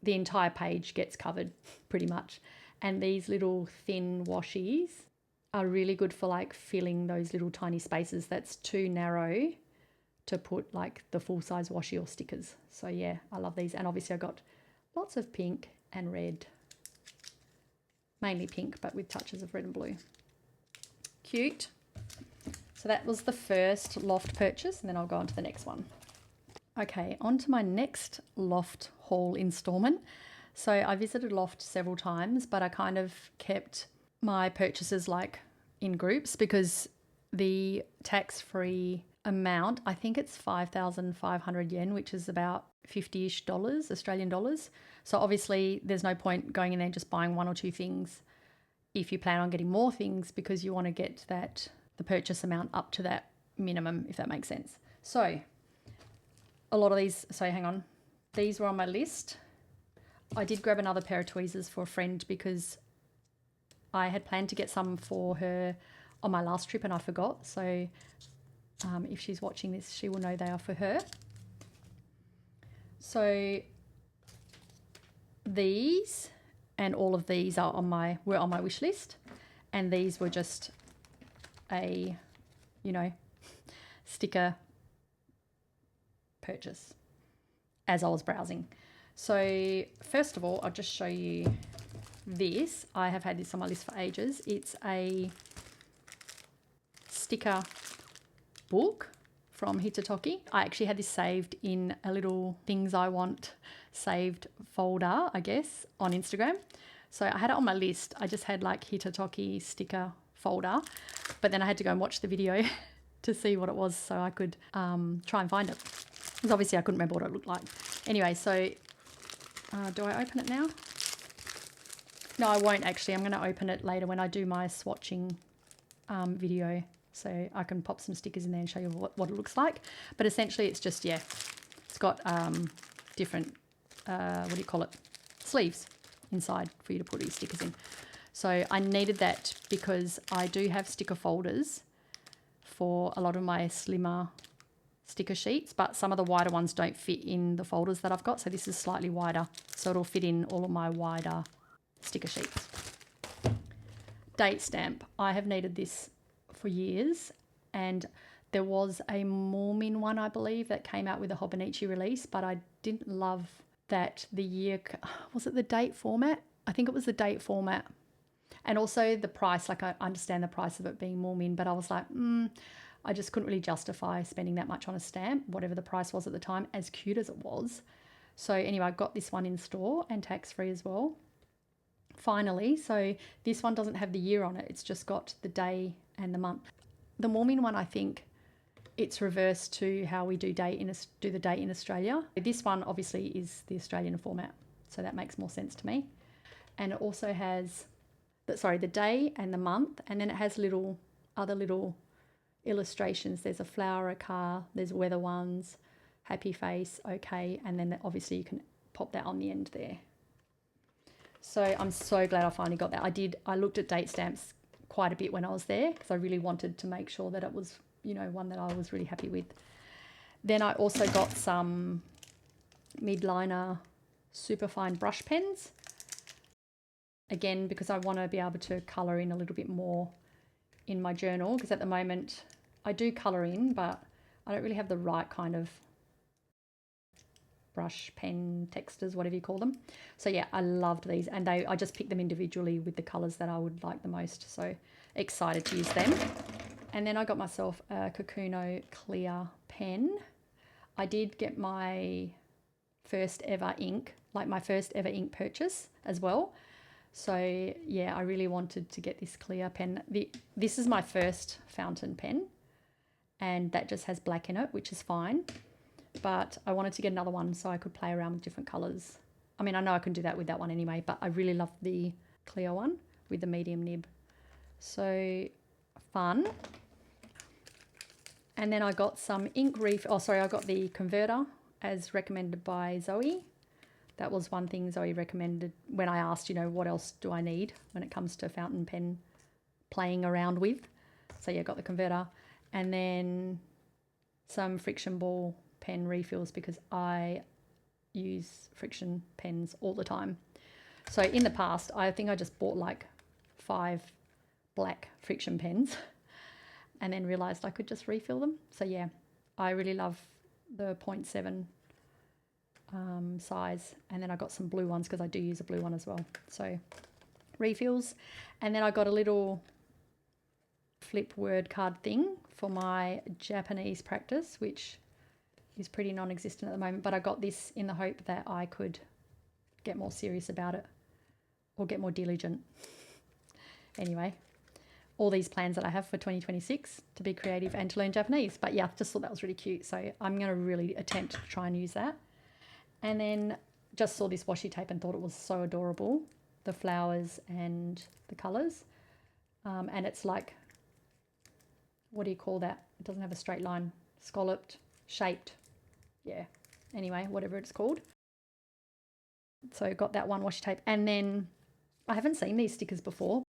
the entire page gets covered pretty much. And these little thin washies are really good for like filling those little tiny spaces that's too narrow to put like the full size washi or stickers. So yeah, I love these. And obviously I got lots of pink and red, mainly pink, but with touches of red and blue. Cute. So that was the first Loft purchase, and then I'll go on to the next one. Okay, on to my next Loft haul installment. So I visited Loft several times, but I kind of kept my purchases like in groups, because the tax-free amount, I think it's 5,500 yen, which is about 50-ish dollars, Australian dollars. So obviously there's no point going in there just buying one or two things if you plan on getting more things, because you want to get the purchase amount up to that minimum, if that makes sense. So a lot of these, so hang on, these were on my list. I did grab another pair of tweezers for a friend because I had planned to get some for her on my last trip and I forgot. So if she's watching this, she will know they are for her. So these and all of these are were on my wish list, and these were just a, sticker purchase as I was browsing. So first of all, I'll just show you this. I have had this on my list for ages. It's a sticker book from Hitotaki. I actually had this saved in a little things I want saved folder, I guess, on Instagram. So I had it on my list. I just had like Hitotaki sticker folder, but then I had to go and watch the video to see what it was so I could try and find it. Because obviously I couldn't remember what it looked like. Anyway, so do I open it now? No, I won't actually. I'm going to open it later when I do my swatching video. So I can pop some stickers in there and show you what it looks like. But essentially it's just, yeah, it's got different, sleeves inside for you to put these stickers in. So I needed that because I do have sticker folders for a lot of my slimmer sticker sheets, but some of the wider ones don't fit in the folders that I've got. So this is slightly wider, so it'll fit in all of my wider sticker sheets. Date stamp. I have needed this for years, and there was a Moomin one, I believe, that came out with a Hobonichi release, but I didn't love that the year, was it the date format? I think it was the date format. And also the price, like I understand the price of it being Moomin, but I was like, I just couldn't really justify spending that much on a stamp, whatever the price was at the time, as cute as it was. So anyway, I got this one in store and tax-free as well. Finally, so this one doesn't have the year on it. It's just got the day and the month. The Moomin one, I think it's reversed to how we do the date in Australia. This one obviously is the Australian format, so that makes more sense to me. And it also has the day and the month, and then it has other little illustrations. There's a flower, a car, there's weather ones, happy face, okay, and then obviously you can pop that on the end there. So I'm so glad I finally got that. I looked at date stamps quite a bit when I was there because I really wanted to make sure that it was, one that I was really happy with. Then I also got some midliner superfine brush pens. Again, because I want to be able to colour in a little bit more in my journal, because at the moment I do colour in, but I don't really have the right kind of brush pen textures, whatever you call them. So yeah, I loved these, and I just picked them individually with the colours that I would like the most. So excited to use them. And then I got myself a Kakuno clear pen. I did get my first ever ink purchase as well. So yeah, I really wanted to get this clear pen. This is my first fountain pen, and that just has black in it, which is fine. But I wanted to get another one so I could play around with different colours. I mean, I know I can do that with that one anyway, but I really love the clear one with the medium nib. So fun. And then I got some ink I got the converter as recommended by Zoe. That was one thing Zoe recommended when I asked, what else do I need when it comes to fountain pen playing around with. So yeah, got the converter. And then some friction ball pen refills because I use friction pens all the time. So in the past, I think I just bought like 5 black friction pens and then realised I could just refill them. So yeah, I really love the 0.7 size, and then I got some blue ones because I do use a blue one as well. So refills, and then I got a little flip word card thing for my Japanese practice, which is pretty non-existent at the moment, but I got this in the hope that I could get more serious about it or get more diligent. Anyway, all these plans that I have for 2026 to be creative and to learn Japanese. But yeah, just thought that was really cute. So I'm going to really attempt to try and use that. And then just saw this washi tape and thought it was so adorable, the flowers and the colours. And it's like, what do you call that? It doesn't have a straight line, scalloped, shaped. Yeah, anyway, whatever it's called. So got that one washi tape. And then I haven't seen these stickers before.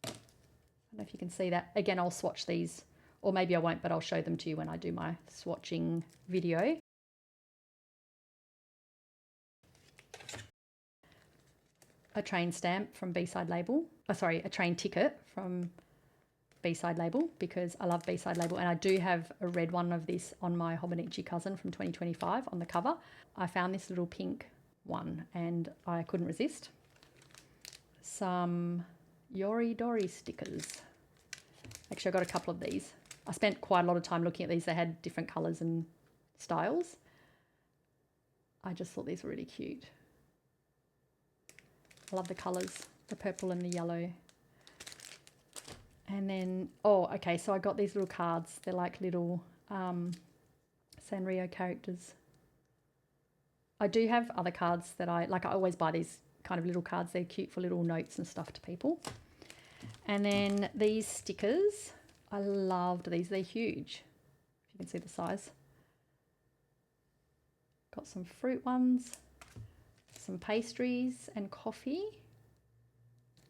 I don't know if you can see that. Again, I'll swatch these, or maybe I won't, but I'll show them to you when I do my swatching video. A train stamp from B-Side Label. A train ticket from B-Side Label, because I love B-Side Label, and I do have a red one of this on my Hobonichi cousin from 2025 on the cover. I found this little pink one and I couldn't resist. Some Yoridori stickers. Actually, I got a couple of these. I spent quite a lot of time looking at these. They had different colours and styles. I just thought these were really cute. I love the colours, the purple and the yellow. And then, okay, so I got these little cards. They're like little Sanrio characters. I do have other cards that I always buy these kind of little cards. They're cute for little notes and stuff to people. And then these stickers, I loved these. They're huge, if you can see the size. Got some fruit ones, some pastries and coffee.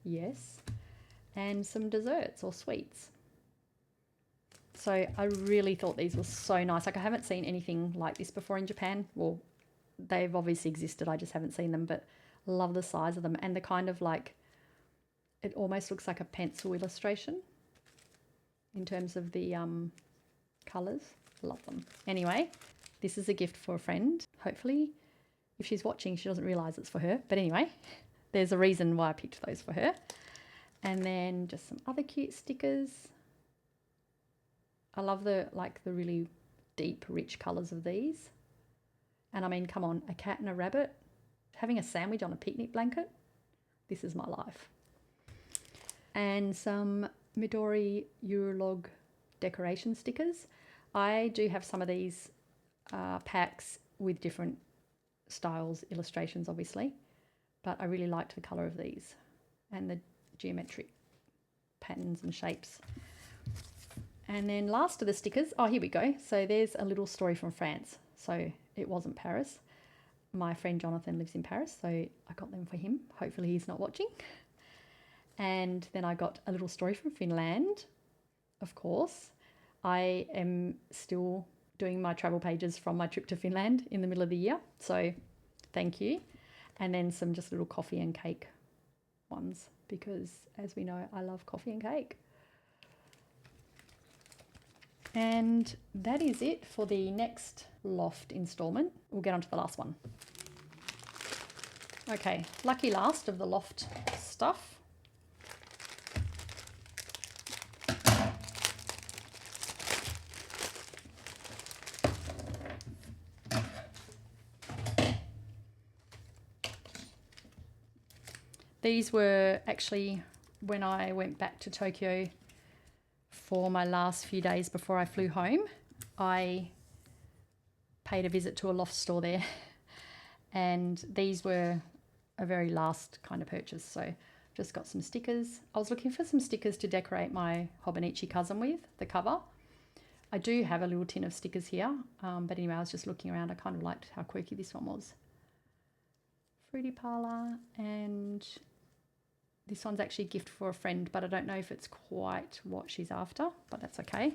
Yes. And some desserts or sweets. So I really thought these were so nice. Like, I haven't seen anything like this before in Japan. Well, they've obviously existed. I just haven't seen them, but love the size of them. And the kind of like, it almost looks like a pencil illustration in terms of the colours. Love them. Anyway, this is a gift for a friend. Hopefully, if she's watching, she doesn't realise it's for her. But anyway, there's a reason why I picked those for her. And then just some other cute stickers. I love the really deep, rich colours of these. And I mean, come on, a cat and a rabbit having a sandwich on a picnic blanket. This is my life. And some Midori Eurolog decoration stickers. I do have some of these packs with different styles, illustrations obviously, but I really liked the colour of these and the geometric patterns and shapes. And then last of the stickers, oh, here we go. So there's a little story from France. So it wasn't Paris. My friend Jonathan lives in Paris, so I got them for him. Hopefully he's not watching. And then I got a little story from Finland, of course. I am still doing my travel pages from my trip to Finland in the middle of the year, so thank you. And then some just little coffee and cake ones, because as we know, I love coffee and cake. And that is it for the next Loft installment. We'll get on to the last one. Okay, lucky last of the Loft stuff. These were actually when I went back to Tokyo for my last few days before I flew home. I paid a visit to a Loft store there, and these were a very last kind of purchase. So just got some stickers. I was looking for some stickers to decorate my Hobonichi cousin with, the cover. I do have a little tin of stickers here, but anyway, I was just looking around. I kind of liked how quirky this one was. Fruity Parlour, and this one's actually a gift for a friend, but I don't know if it's quite what she's after, but that's okay.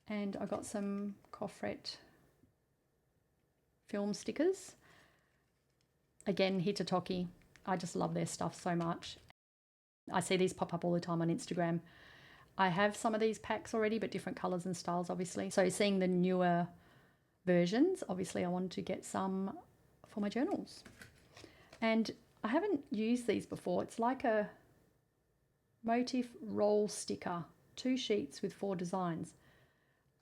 And I got some Coffret film stickers. Again, Hitotaki. I just love their stuff so much. I see these pop up all the time on Instagram. I have some of these packs already, but different colours and styles, obviously. So seeing the newer versions, obviously I wanted to get some for my journals. And I haven't used these before. It's like a motif roll sticker, 2 sheets with 4 designs.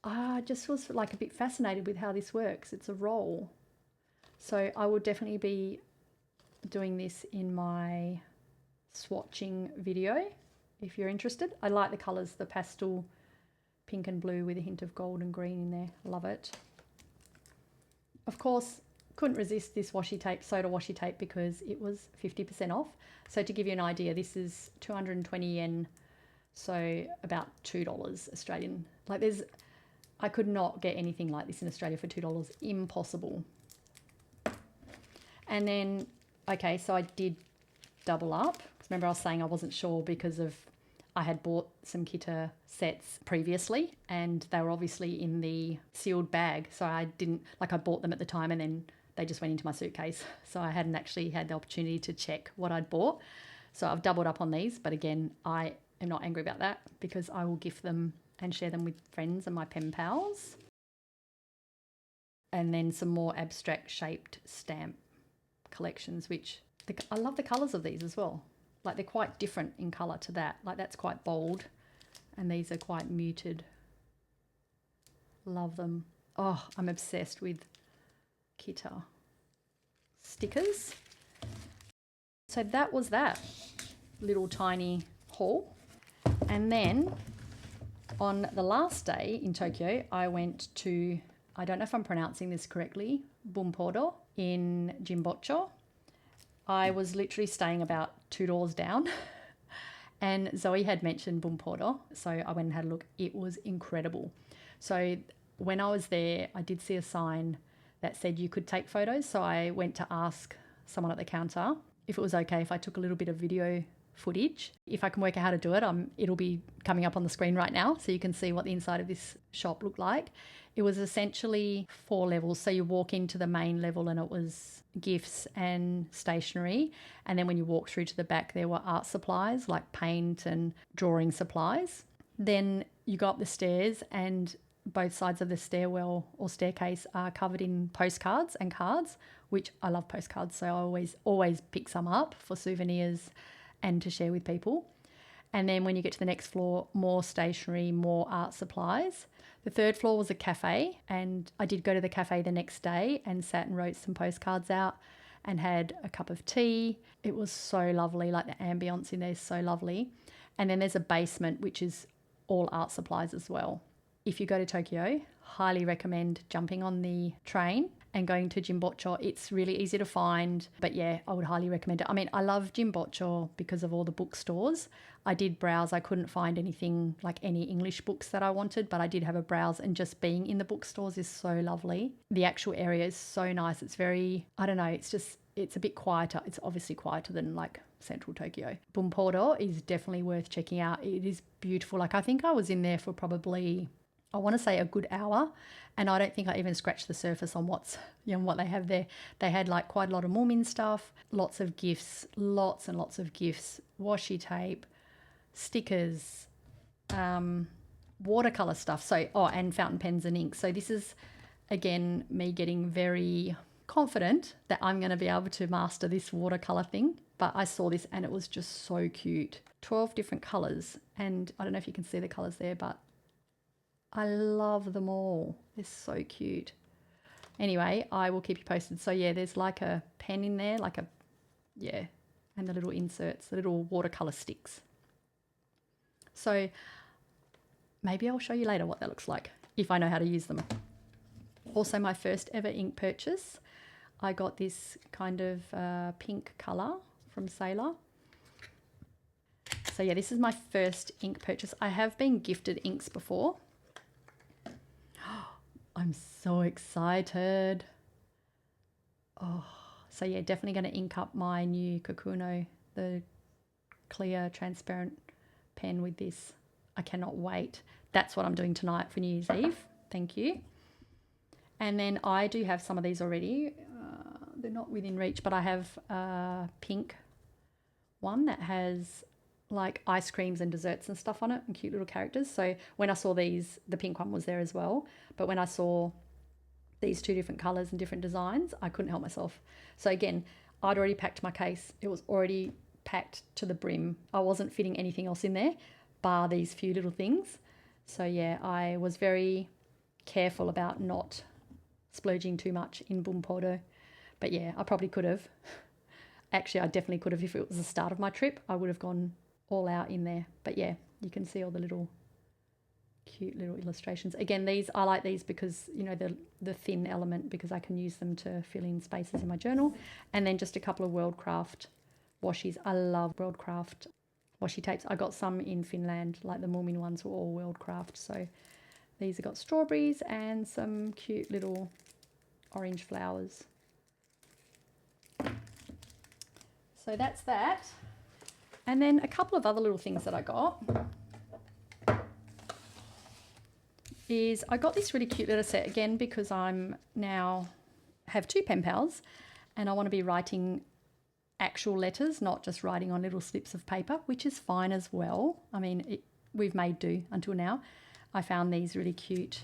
I just was like a bit fascinated with how this works. It's a roll. So I will definitely be doing this in my swatching video if you're interested. I like the colours, the pastel pink and blue with a hint of gold and green in there. Love it. Of course, couldn't resist this washi tape, soda washi tape, because it was 50% off. So to give you an idea, this is 220 yen, so about $2 Australian. Like I could not get anything like this in Australia for $2. Impossible. And then, okay, so I did double up. Remember I was saying I wasn't sure because I had bought some Kita sets previously and they were obviously in the sealed bag. So I bought them at the time and then they just went into my suitcase. So I hadn't actually had the opportunity to check what I'd bought. So I've doubled up on these, but again, I am not angry about that because I will gift them and share them with friends and my pen pals. And then some more abstract shaped stamp collections, which I love the colours of these as well. Like they're quite different in colour to that. Like that's quite bold and these are quite muted. Love them. Oh, I'm obsessed with Kita stickers. So that was that little tiny haul. And then on the last day in Tokyo, I went to, I don't know if I'm pronouncing this correctly, Bumpodo in Jimbocho. I was literally staying about 2 doors down and Zoe had mentioned Bumpodo, so I went and had a look. It was incredible. So when I was there, I did see a sign that said you could take photos, so I went to ask someone at the counter if it was okay if I took a little bit of video footage. If I can work out how to do it, it'll be coming up on the screen right now so you can see what the inside of this shop looked like. It was essentially 4 levels. So you walk into the main level and it was gifts and stationery. And then when you walk through to the back, there were art supplies like paint and drawing supplies. Then you go up the stairs and both sides of the stairwell or staircase are covered in postcards and cards, which I love postcards. So I always pick some up for souvenirs and to share with people. And then when you get to the next floor, more stationery, more art supplies. The third floor was a cafe, and I did go to the cafe the next day and sat and wrote some postcards out and had a cup of tea. It was so lovely, like the ambience in there is so lovely. And then there's a basement, which is all art supplies as well. If you go to Tokyo, highly recommend jumping on the train and going to Jimbocho. It's really easy to find, but yeah, I would highly recommend it. I mean, I love Jimbocho because of all the bookstores. I did browse. I couldn't find anything like any English books that I wanted, but I did have a browse, and just being in the bookstores is so lovely. The actual area is so nice. It's very, I don't know, it's a bit quieter. It's obviously quieter than like central Tokyo. Bumpodo is definitely worth checking out. It is beautiful. Like I think I was in there for probably, I want to say a good hour, and I don't think I even scratched the surface on what they have there. They had like quite a lot of Moomin stuff, lots of gifts, lots and lots of gifts, washi tape, stickers, watercolor stuff. So, and fountain pens and ink. So this is, again, me getting very confident that I'm going to be able to master this watercolor thing. But I saw this and it was just so cute. 12 different colors. And I don't know if you can see the colors there, but I love them all. They're so cute. Anyway, I will keep you posted. So yeah, there's like a pen in there, and the little inserts, the little watercolor sticks. So maybe I'll show you later what that looks like if I know how to use them. Also, my first ever ink purchase. I got this kind of pink colour from Sailor. So yeah, this is my first ink purchase. I have been gifted inks before. I'm so excited. Oh, so yeah, definitely going to ink up my new Kakuno, the clear transparent pen with this. I cannot wait. That's what I'm doing tonight for New Year's Eve. Thank you. And then I do have some of these already. They're not within reach, but I have a pink one that has like ice creams and desserts and stuff on it and cute little characters. So when I saw these, the pink one was there as well. But when I saw these two different colours and different designs, I couldn't help myself. So again, I'd already packed my case. It was already packed to the brim. I wasn't fitting anything else in there, bar these few little things. So yeah, I was very careful about not splurging too much in Bumpodo. But yeah, I probably could have. Actually, I definitely could have if it was the start of my trip. I would have gone all out in there. But yeah, you can see all the little cute little illustrations. Again, I like these because, you know, the thin element, because I can use them to fill in spaces in my journal. And then just a couple of Worldcraft washies. I love Worldcraft washi tapes. I got some in Finland, like the Moomin ones were all Worldcraft. So these have got strawberries and some cute little orange flowers. So that's that. And then a couple of other little things that I got is I got this really cute little set, again, because I'm now have two pen pals and I want to be writing actual letters, not just writing on little slips of paper, which is fine as well. I mean, we've made do until now. I found these really cute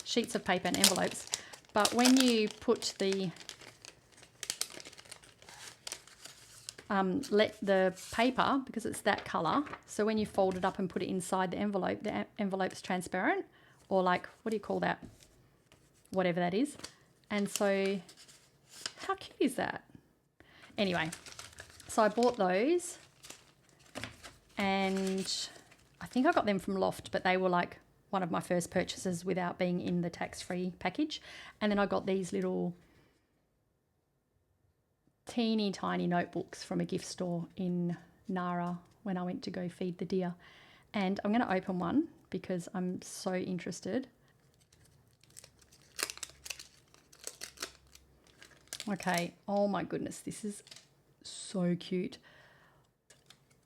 sheets of paper and envelopes. But when you put the paper, because it's that colour, so when you fold it up and put it inside the envelope's transparent, or like, what do you call that? Whatever that is. And so how cute is that? Anyway, so I bought those and I think I got them from Loft, but they were like one of my first purchases without being in the tax-free package. And then I got these little teeny tiny notebooks from a gift store in Nara when I went to go feed the deer. And I'm going to open one because I'm so interested. Okay, oh my goodness, this is so cute.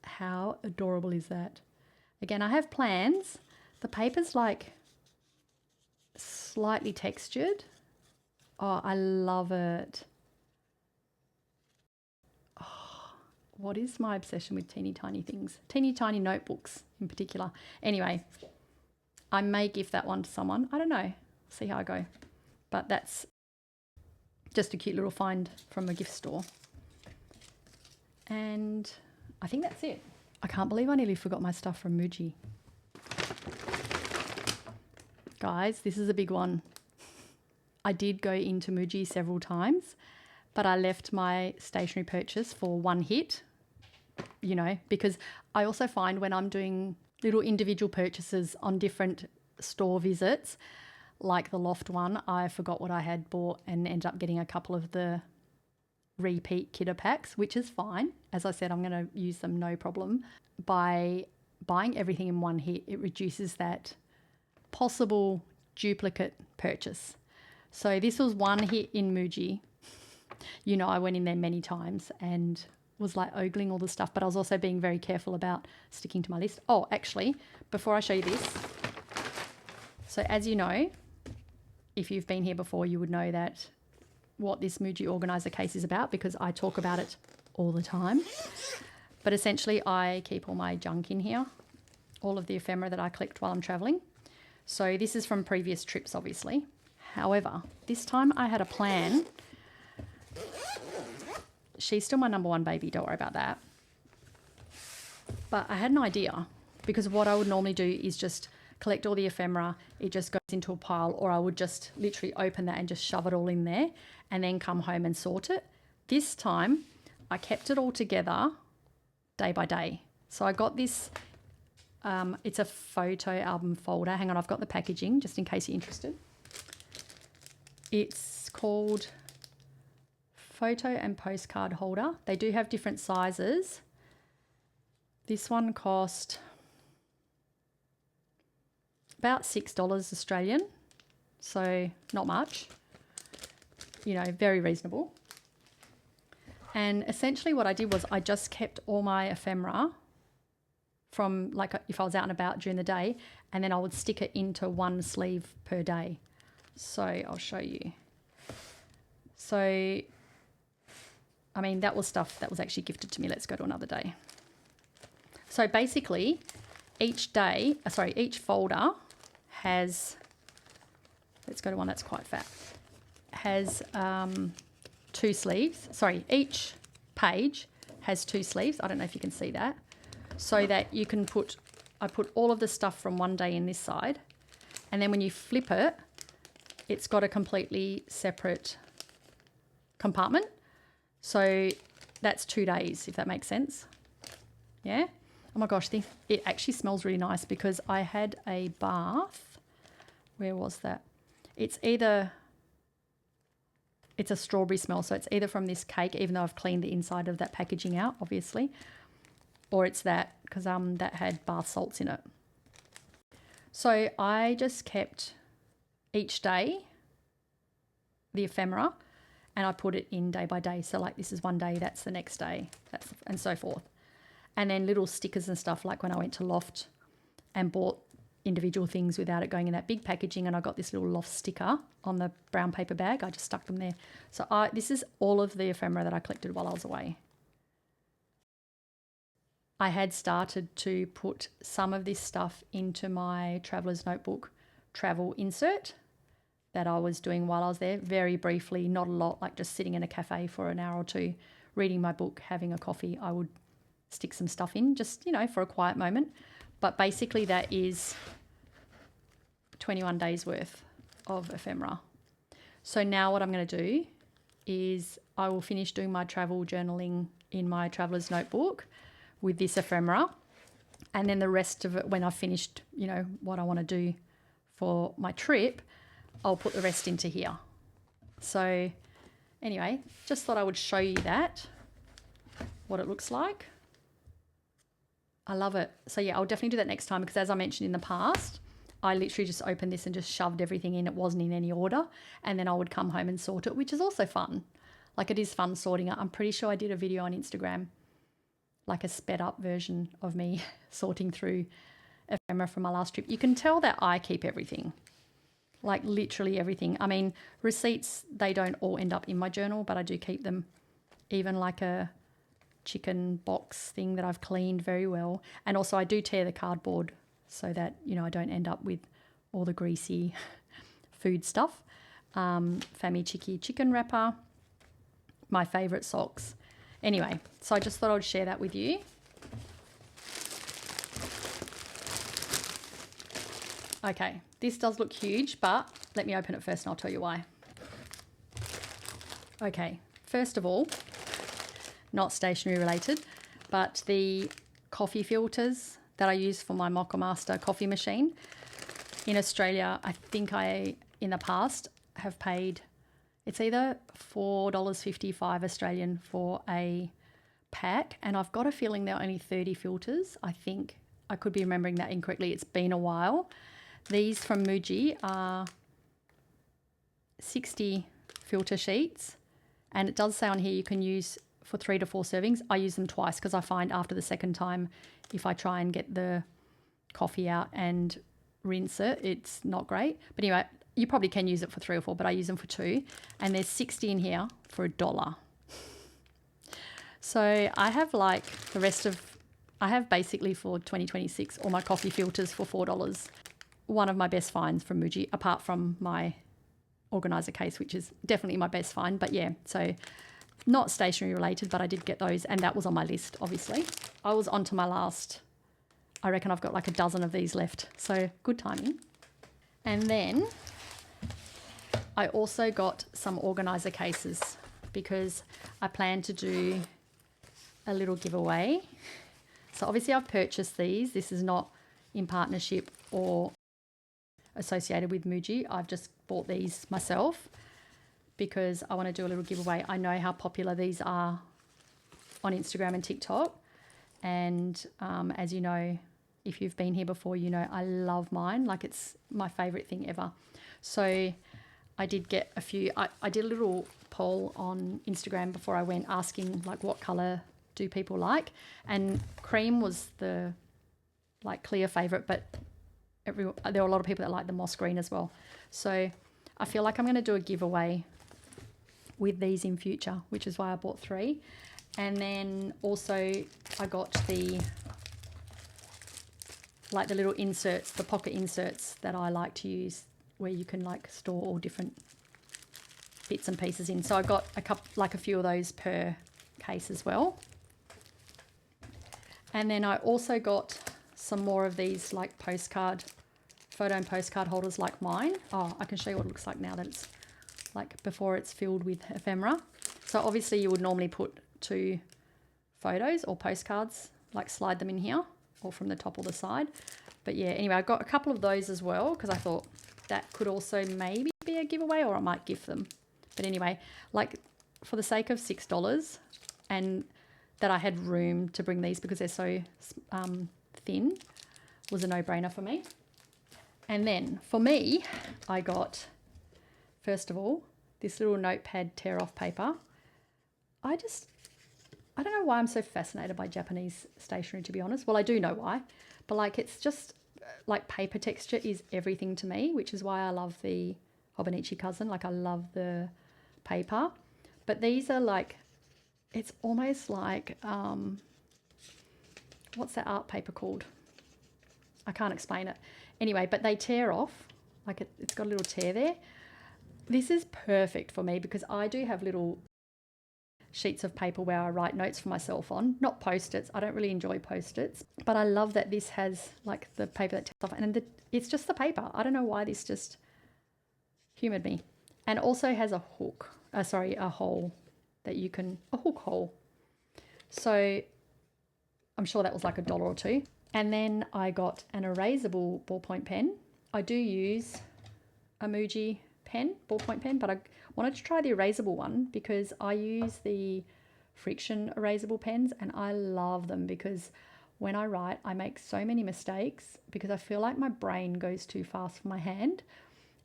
How adorable is that? Again, I have plans. The paper's like slightly textured. Oh, I love it. Oh, what is my obsession with teeny tiny things? Teeny tiny notebooks in particular. Anyway, I may gift that one to someone. I don't know. See how I go. But that's just a cute little find from a gift store. And I think that's it. I can't believe I nearly forgot my stuff from MUJI. Guys, this is a big one. I did go into MUJI several times, but I left my stationery purchase for one hit, you know, because I also find when I'm doing little individual purchases on different store visits, like the Loft one, I forgot what I had bought and ended up getting a couple of the repeat kidder packs, which is fine. As I said, I'm going to use them no problem. By buying everything in one hit, it reduces that possible duplicate purchase. So this was one hit in MUJI. You know, I went in there many times and was like ogling all the stuff, but I was also being very careful about sticking to my list. Oh, actually, before I show you this, so as you know, if you've been here before, you would know that what this MUJI organizer case is about, because I talk about it all the time. But essentially, I keep all my junk in here, all of the ephemera that I collect while I'm traveling. So this is from previous trips, obviously. However, this time I had a plan. She's still my number one baby, don't worry about that. But I had an idea, because what I would normally do is just collect all the ephemera, it just goes into a pile, or I would just literally open that and just shove it all in there and then come home and sort it. This time I kept it all together day by day. So I got this, it's a photo album folder. Hang on, I've got the packaging just in case you're interested. It's called Photo and Postcard Holder. They do have different sizes. This one cost about $6 Australian, so not much, you know, very reasonable. And essentially what I did was I just kept all my ephemera from, like, if I was out and about during the day, and then I would stick it into one sleeve per day. So I'll show you. So, I mean, that was stuff that was actually gifted to me. Let's go to another day. So basically, each folder has, let's go to one that's quite fat, has two sleeves. Sorry, each page has two sleeves. I don't know if you can see that. So that you can put, I put all of the stuff from one day in this side, and then when you flip it, it's got a completely separate compartment. So that's 2 days, if that makes sense. Yeah. Oh my gosh, it actually smells really nice, because I had a bath. Where was that? It's a strawberry smell. So it's either from this cake, even though I've cleaned the inside of that packaging out, obviously, or it's that, because that had bath salts in it. So I just kept each day the ephemera, and I put it in day by day. So like this is one day, that's the next day, and so forth. And then little stickers and stuff, like when I went to Loft and bought individual things without it going in that big packaging, and I got this little Loft sticker on the brown paper bag, I just stuck them there. So this is all of the ephemera that I collected while I was away. I had started to put some of this stuff into my traveler's notebook travel insert that I was doing while I was there, very briefly, not a lot, like just sitting in a cafe for an hour or two, reading my book, having a coffee. I would stick some stuff in, just, you know, for a quiet moment. But basically that is 21 days worth of ephemera. So now what I'm going to do is I will finish doing my travel journaling in my traveler's notebook with this ephemera, and then the rest of it, when I've finished, you know, what I want to do for my trip, I'll put the rest into here. So anyway, just thought I would show you that, what it looks like. I love it. So yeah, I'll definitely do that next time, because as I mentioned in the past, I literally just opened this and just shoved everything in. It wasn't in any order. And then I would come home and sort it, which is also fun. Like, it is fun sorting it. I'm pretty sure I did a video on Instagram, like a sped up version of me sorting through ephemera from my last trip. You can tell that I keep everything, like literally everything. I mean, receipts, they don't all end up in my journal, but I do keep them, even like a chicken box thing that I've cleaned very well. And also I do tear the cardboard so that, you know, I don't end up with all the greasy food stuff. Famichiki chicken wrapper, my favourite socks. Anyway, so I just thought I'd share that with you. Okay, this does look huge, but let me open it first and I'll tell you why. Okay, first of all, not stationery related, but the coffee filters that I use for my Mocha Master coffee machine. In Australia, I think in the past, have paid, it's either $4.55 Australian for a pack, and I've got a feeling there are only 30 filters. I think I could be remembering that incorrectly. It's been a while. These from MUJI are 60 filter sheets, and it does say on here you can use for 3 to 4 servings. I use them twice because I find after the second time, if I try and get the coffee out and rinse it, it's not great. But anyway, you probably can use it for 3 or 4, but I use them for 2, and there's 60 in here for $1. So I have like I have basically for 2026 all my coffee filters for $4. One of my best finds from MUJI, apart from my organizer case, which is definitely my best find. But yeah, so not stationery related, but I did get those, and that was on my list, obviously. I was on to my last, I reckon I've got like a dozen of these left, so good timing. And then I also got some organizer cases because I plan to do a little giveaway. So obviously I've purchased these. This is not in partnership or associated with MUJI. I've just bought these myself because I want to do a little giveaway. I know how popular these are on Instagram and TikTok. And as you know, if you've been here before, you know I love mine. Like, it's my favourite thing ever. So I did get a few. I did a little poll on Instagram before I went, asking like what colour do people like, and cream was the like clear favourite, but there were a lot of people that like the moss green as well. So I feel like I'm going to do a giveaway with these in future, which is why I bought 3. And then also I got the little inserts, the pocket inserts that I like to use, where you can like store all different bits and pieces in. So I got a few of those per case as well. And then I also got some more of these like photo and postcard holders like mine. Oh, I can show you what it looks like now that it's like before it's filled with ephemera. So obviously you would normally put 2 photos or postcards, like slide them in here or from the top or the side. But yeah, anyway, I got a couple of those as well because I thought that could also maybe be a giveaway, or I might gift them. But anyway, like for the sake of $6 and that I had room to bring these because they're so thin, was a no-brainer for me. And then for me, I got, first of all, this little notepad tear-off paper. I don't know why I'm so fascinated by Japanese stationery, to be honest. Well, I do know why, but like it's just like paper texture is everything to me, which is why I love the Hobonichi Cousin. Like I love the paper, but these are like, it's almost like, what's that art paper called? I can't explain it. Anyway, but they tear off, like it's got a little tear there. This is perfect for me because I do have little sheets of paper where I write notes for myself on, not Post-its. I don't really enjoy Post-its, but I love that this has like the paper that tears off, and it's just the paper. I don't know why this just humoured me. And also has a hook, a hole that you can, a hook hole. So I'm sure that was like $1 or $2. And then I got an erasable ballpoint pen. I do use a MUJI ballpoint pen, but I wanted to try the erasable one because I use the friction erasable pens and I love them because when I write, I make so many mistakes because I feel like my brain goes too fast for my hand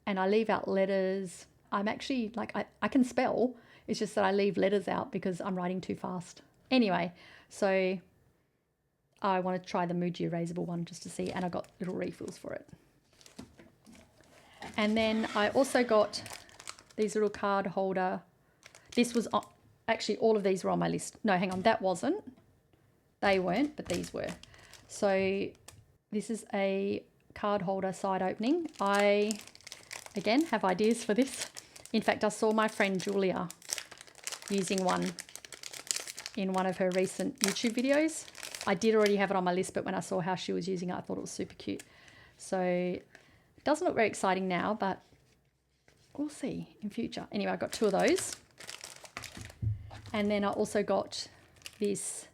and I leave out letters. I'm actually like, I can spell, it's just that I leave letters out because I'm writing too fast. Anyway, so I want to try the MUJI erasable one just to see, and I got little refills for it. And then I also got these little card holder. This was, actually all of these were on my list. No, hang on, that wasn't. They weren't, but these were. So this is a card holder side opening. I, again, have ideas for this. In fact, I saw my friend Julia using one in one of her recent YouTube videos. I did already have it on my list, but when I saw how she was using it, I thought it was super cute. So it doesn't look very exciting now, but we'll see in future. Anyway, I got 2 of those. And then I also got this,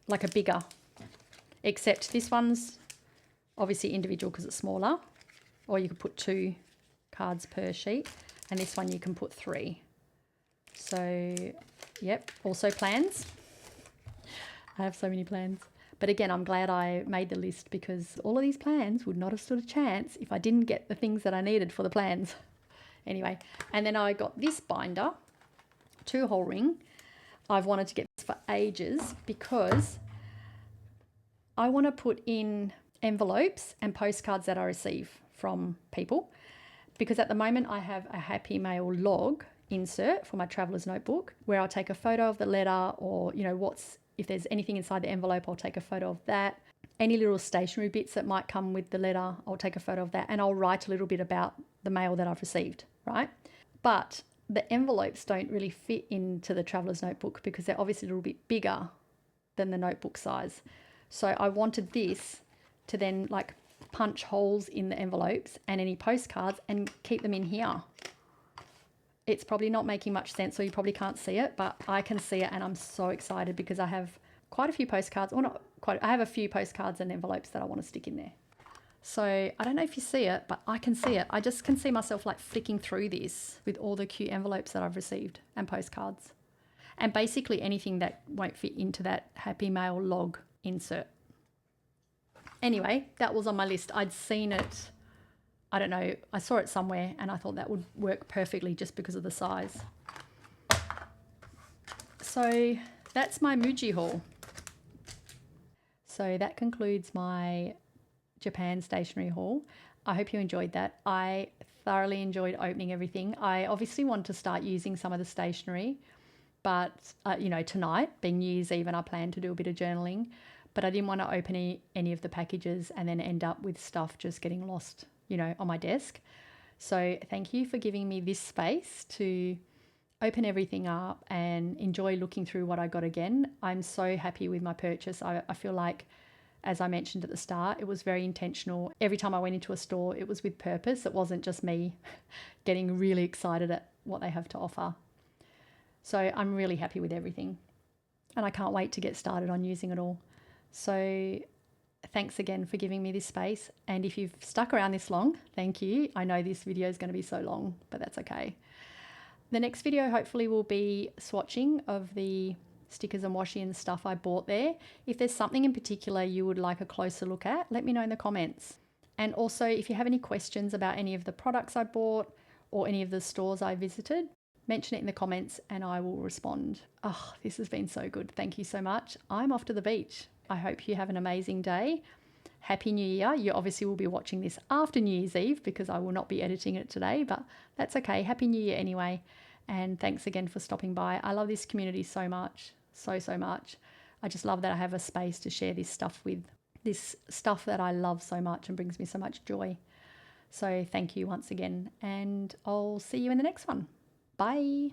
like a bigger, except this one's obviously individual because it's smaller, or you could put 2 cards per sheet, and this one you can put 3. So, yep, also plans. I have so many plans. But again, I'm glad I made the list because all of these plans would not have stood a chance if I didn't get the things that I needed for the plans. Anyway, and then I got this binder, 2-hole ring. I've wanted to get this for ages because I want to put in envelopes and postcards that I receive from people, because at the moment I have a Happy Mail log insert for my traveler's notebook where I'll take a photo of the letter, or, you know, if there's anything inside the envelope, I'll take a photo of that. Any little stationery bits that might come with the letter, I'll take a photo of that, and I'll write a little bit about the mail that I've received, right? But the envelopes don't really fit into the traveler's notebook because they're obviously a little bit bigger than the notebook size. So I wanted this to then like punch holes in the envelopes and any postcards and keep them in here. It's probably not making much sense, so you probably can't see it, but I can see it, and I'm so excited because I have quite a few postcards, or not quite, I have a few postcards and envelopes that I want to stick in there. So I don't know if you see it, but I can see it. I just can see myself like flicking through this with all the cute envelopes that I've received and postcards. And basically anything that won't fit into that Happy Mail log insert. Anyway, that was on my list. I'd seen it, I don't know, I saw it somewhere and I thought that would work perfectly just because of the size. So that's my MUJI haul. So that concludes my Japan stationery haul. I hope you enjoyed that. I thoroughly enjoyed opening everything. I obviously want to start using some of the stationery, but you know, tonight being New Year's Eve, and I plan to do a bit of journaling, but I didn't want to open any of the packages and then end up with stuff just getting lost, you know, on my desk. So thank you for giving me this space to open everything up and enjoy looking through what I got again. I'm so happy with my purchase. I feel like, as I mentioned at the start, it was very intentional. Every time I went into a store, it was with purpose. It wasn't just me getting really excited at what they have to offer. So I'm really happy with everything, and I can't wait to get started on using it all. So thanks again for giving me this space. And if you've stuck around this long, thank you. I know this video is going to be so long, but that's okay. The next video hopefully will be swatching of the stickers and washi and stuff I bought there. If there's something in particular you would like a closer look at, let me know in the comments. And also, if you have any questions about any of the products I bought or any of the stores I visited, mention it in the comments and I will respond. Oh, this has been so good. Thank you so much. I'm off to the beach. I hope you have an amazing day. Happy New Year. You obviously will be watching this after New Year's Eve because I will not be editing it today, but that's okay. Happy New Year anyway. And thanks again for stopping by. I love this community so much, so much. I just love that I have a space to share this stuff with, this stuff that I love so much and brings me so much joy. So thank you once again, and I'll see you in the next one. Bye.